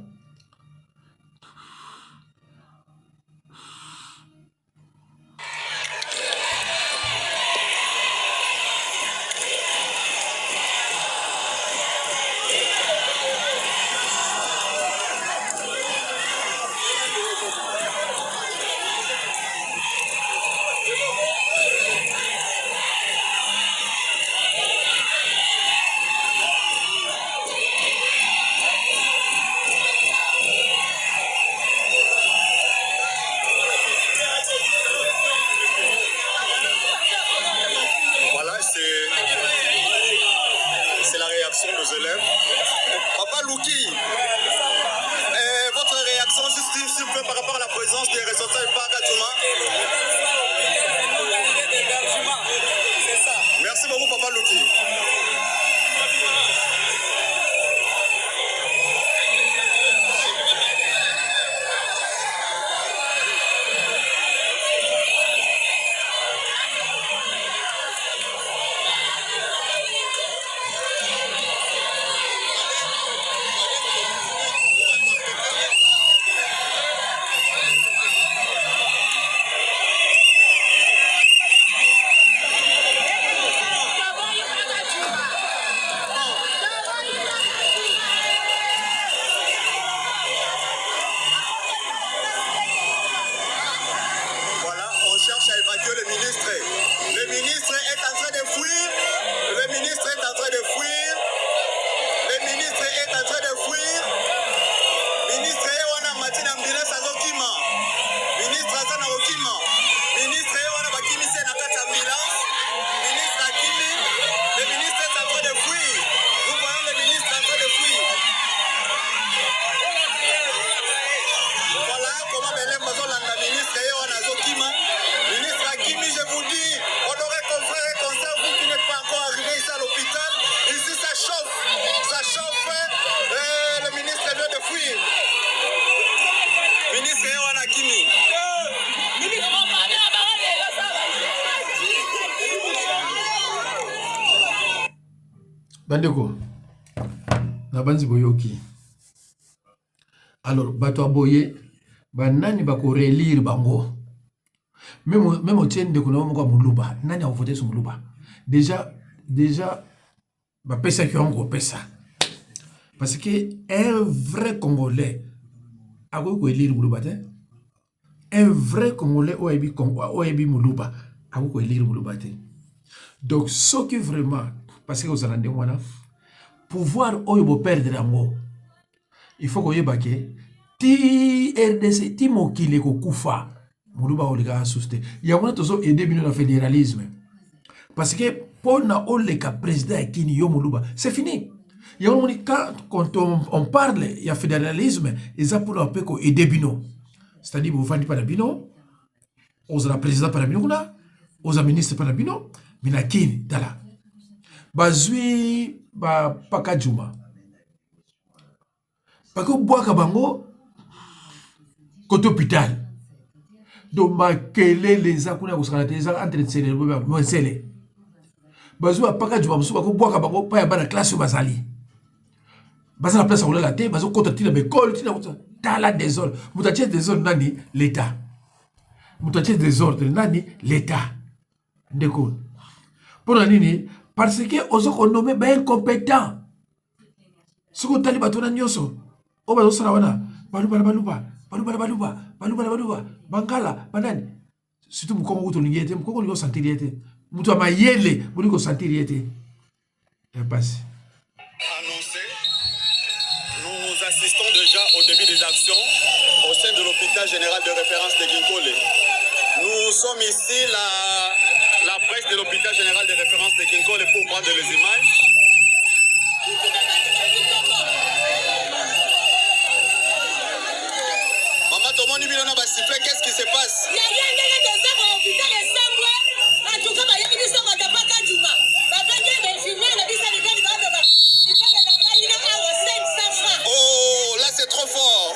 Bandeko, na banzi boyoki. Alors, bato aboye, banani bako relire bango. Même au tien de kono moko muluba, nani a voté sur muluba. Déjà, ba pesa ki ongo pesa. Parce que un vrai Congolais a ko élire muluba te. Un vrai Congolais oebi muluba a ko élire muluba te. Donc, ce qui vraiment, parce que vous allez dire, pouvoir oyo perdre yango, il faut que vous ayez ti RDC, ti mokile ko kufa, muluba oliga asuste. Il y a un tozo aider bino na fédéralisme. Parce que pour na oleka président kini yo muluba, c'est fini. Il y a un quand on parle, il y a fédéralisme, et ça pour un peu ko aider bino. C'est-à-dire vous faites pas la bino, aux la président par la bino kuna, aux ministres par la bino. Minakini dala bazui ba pakajuma pako boaka bango koto hôpital do makele les akuna ko sakana te za entretien mo sele bazui ba pakajuma musu bako boaka bango pa ya bana classe bazali bazala place ko la te bazo kota tina be col tina tala désordre mutache désordre nani l'état mutache désordre nani l'état ndeko. Parce que on nommé incompétent. Ce qu'on t'a dit, nyoso. O ba osana wana. Baluba. Bangala, banani. Surtout mukoko kutolingiete, mukoko liko santiriete. Mutu amayele, muliko santiriete. Et passe. Annoncé, nous assistons déjà au début des actions au sein de l'hôpital général de référence de Ginkole. Nous sommes ici la presse de l'hôpital général de référence de Ginkole pour prendre les images. Maman, tout le monde vient à siffler, qu'est-ce qui se passe? Oh, là c'est trop fort.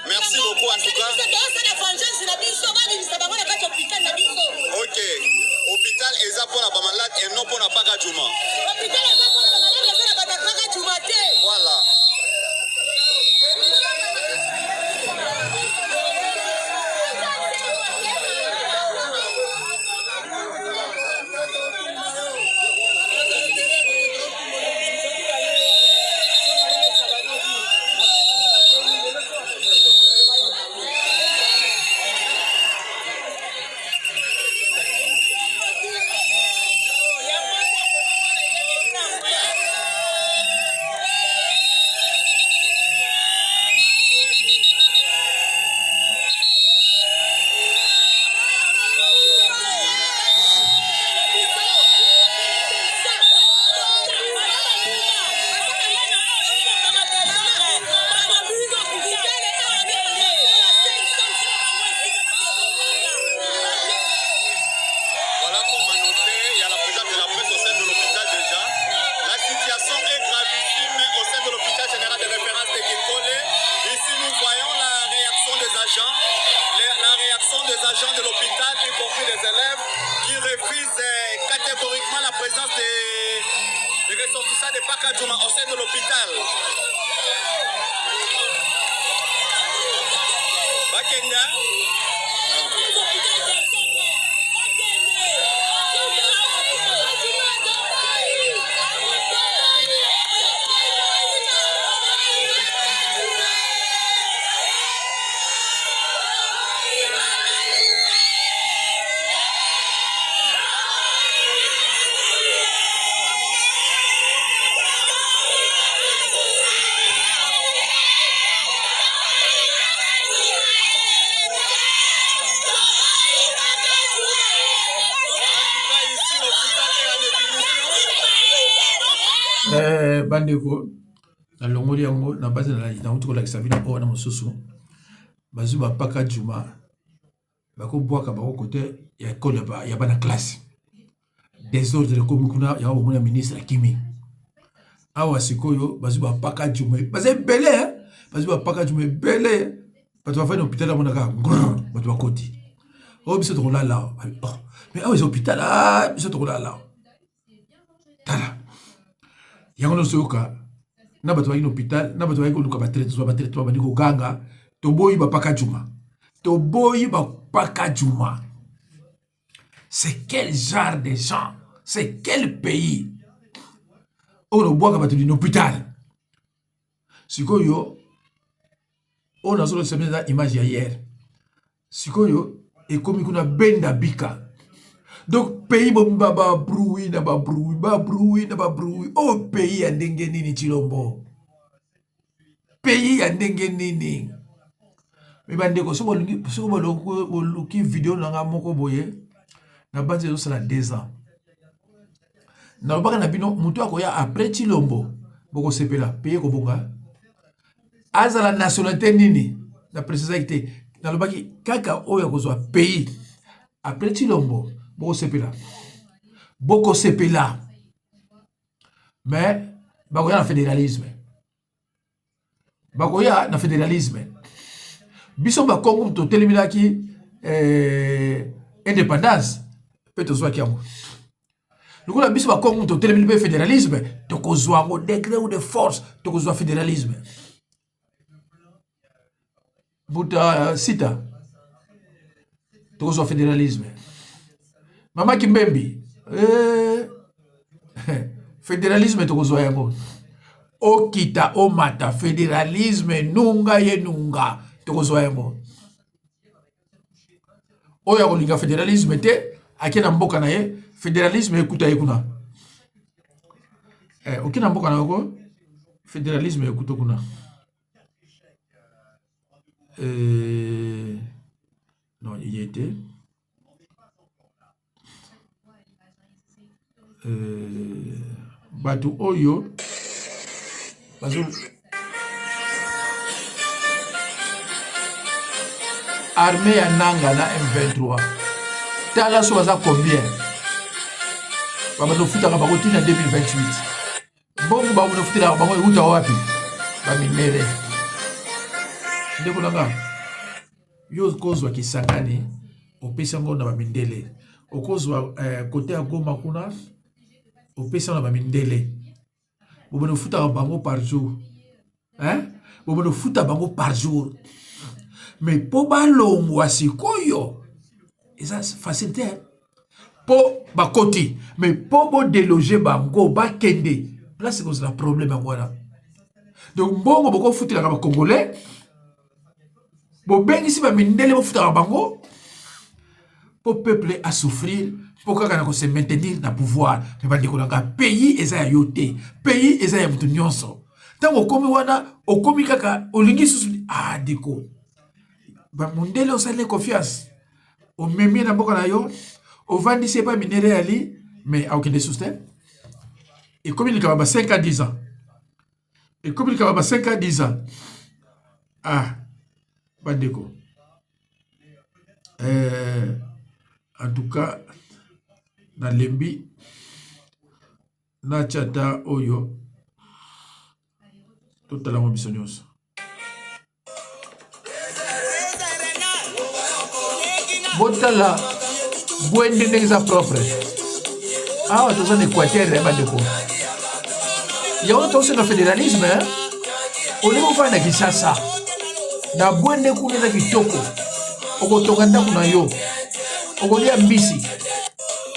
Merci beaucoup en tout cas. Ok. Hôpital Eza pour la malade et non pour la Pakajuma. Voilà. Agents de l'hôpital, y compris les élèves, qui refusent catégoriquement la présence des ressortissants de Pakajuma au sein de l'hôpital. Bakenda. Bandeko na longoli yango na base na utuko la savina o na mosusu bazu ba Pakajuma bako boaka bako côté ya école ya bana classe désordre comme kuna ya mona ministre Kimi awa sikoyo bazu ba Pakajuma baze belé bazu ba Pakajuma belé bato bafai na hôpital amonaka bato bakoti oyo biso tokolala mais awa eza hôpital biso tokolala tala yango nyonso yoka na bato baki na hôpital na bato baki koluka batraite babandi koganga toboyi bapaka juma toboyi bapaka juma. C'est quel genre de gens, c'est quel pays on a boit quand tu hôpital. Sikoyo on a solo semaine da image hier. Sikoyo et comme kuna benda bika. Donc pays bomba ba bruit na ba bruit. Oh pays ya ndenge nini Chilombo. Pays ya ndenge nini. Mais bandeko so luki vidéo na nga moko boye. Na base de ça 2 ans. Na baka na bino mutu akoya après Chilombo boko sepela payer ko bonga. Aza la nationalité nini na précisité na lobaki kaka oya kozwa pays après Chilombo boko sepela mais bakoya na fédéralisme biso ba Congo to teleminaki indépendance peut-être soit kiamo nous la biso ba Congo to teleminaki fédéralisme to kozwa ngo degré ou de force to kozwa fédéralisme buta sita to kozwa fédéralisme mama Kimbembi fédéralisme to kozwa yango okita omata fédéralisme nunga ye nunga tokozwa yango oya kolinga fédéralisme te akena mboka na ye fédéralisme ekuta ye kuna okena mboka na yoko fédéralisme ekuta kuna non il y était batu oyo bazul armée ya nanga na M23 tala so baza combien baba futa ka bakoti na 2028 bongo ba mo futa ba mo uta wapi ba minere ndeko nanga yo kozwa kisangani opesa ngo na ba mindele okozwa côté ya Goma kuna opesa na ba mindele bobo futa bango par jour bobo futa bango par jour. Mais pour balongo asikoyo ça facilité pour bakoti mais pour bo déloger bango ba kende place c'est un problème voilà donc bongo boko futi la ba congolais bo bengi si ba mindele bo futi la bango pour peuple à souffrir pour que kana ko se maintenir na pouvoir mais ba ndiko nga pays eza ya yote pays eza ya mutu nyonso tango komi wana okomi kaka olingi susu diko ba mundele osale confiance o memi na boka na yo o vandi c'est pas minéré ali mais a aucun des soutien et comme il a 5 à 10 ans et comme il a 5 à 10 ans bandeko en tout cas na lembi na chata oyo toute la ambitieuse. Botala bwende ndeza propre awa toza na Équateur bandeko yaona toza na fédéralisme olingo fana na Kinshasa na bwende kuna na kitoko okotonga ndako na yo okolia mbisi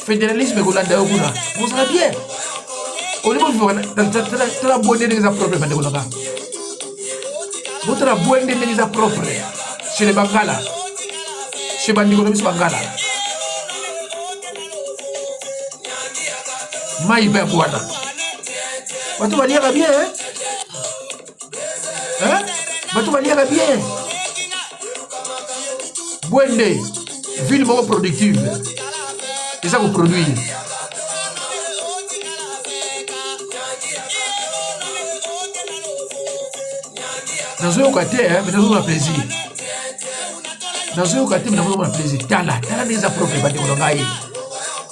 fédéralisme kolanda yo kuna ozala bien olingo tala bwende ndeza propre bandeko nanga botala bwende ndeza propre chez les Bangala chez bandiko na biso Bangala mai be bwana watu baliaka bien watu baliaka bien bwende ville moko productive eza ko produire nazoyoka te mais nazomona plaisir nazoyoka te mais nazomona plaisir tala ndenge eza propre bandeko na ngai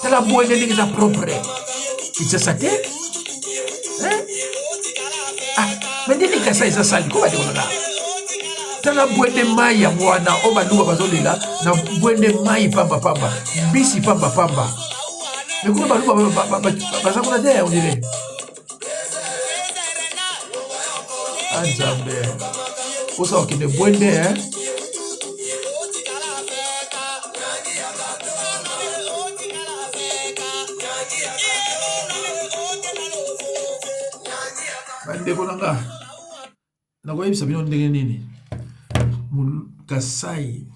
tala bwende ndenge eza propre Kinshasa te mais ndenge kasa eza sali ko bandeko na ngai tala bwende mai ya mwana o baluba bazolela na bwende mai pamba pamba mbisi pamba pamba mais kuna baluba baza kuna te on dirait anzambe osa okende bwende bandeko nanga nakoyebisa bino ndenge nini Kasai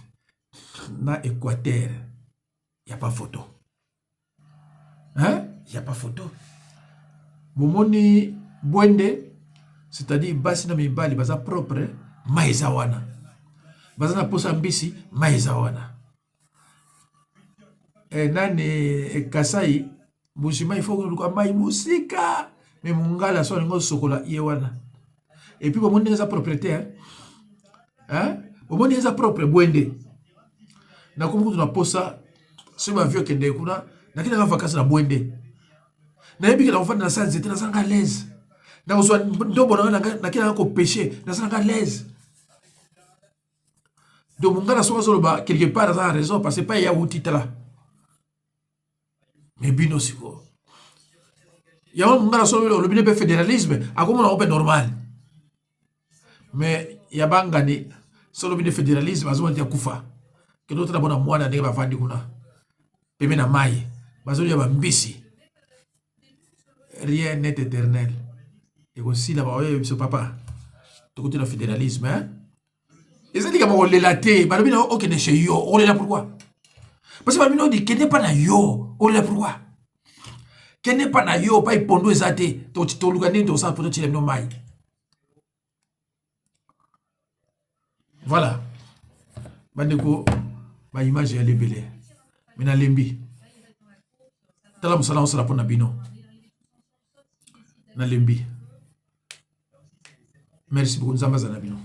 na Équateur, il n'y a pas photo. Hein? Il n'y a pas photo. Momoni Bwende, c'est-à-dire basi na mibali baza propre, maïza wana. Baza na posa mbisi, maïza wana. Et nani Kasai, Bushima il faut que nous maï musika, mais mungala so ngo sokola yewana. Et puis momoni za propriété hein? Omoni eza propre Bwende. Na comme na posa se ma vieux kende kuna na kina vacances na Bwende. Na yebi que na enfant na santé na sanga l'aise. Na ko so ndombo na kina ko péché na sanga l'aise. Donc mon gars so ba quelque part ça a raison parce que pas ya outita là. Mais bino siko. Ya mon gars so le bino fédéralisme a comme on normal. Mais ya bangani solo bine fédéralisme azoma tia kufa que d'autres na bona mwana ndenge bavandi kuna peme na mai bazoli ya bambisi rien n'est éternel et aussi là ba biso papa to côté le fédéralisme hein et ça dit comme on l'élaté ba bino OK ne chez yo on est là pourquoi parce que ba bino dit que n'est pas na yo on est là pourquoi que n'est pas na yo pas ipondo ezate to lugani to ça pour tirer no mai. Voilà. Bandeko, ma image est belle. Mina lembi. Tala musala on pour Nabino. Na lembi. Merci beaucoup, Nzamba Zanabino.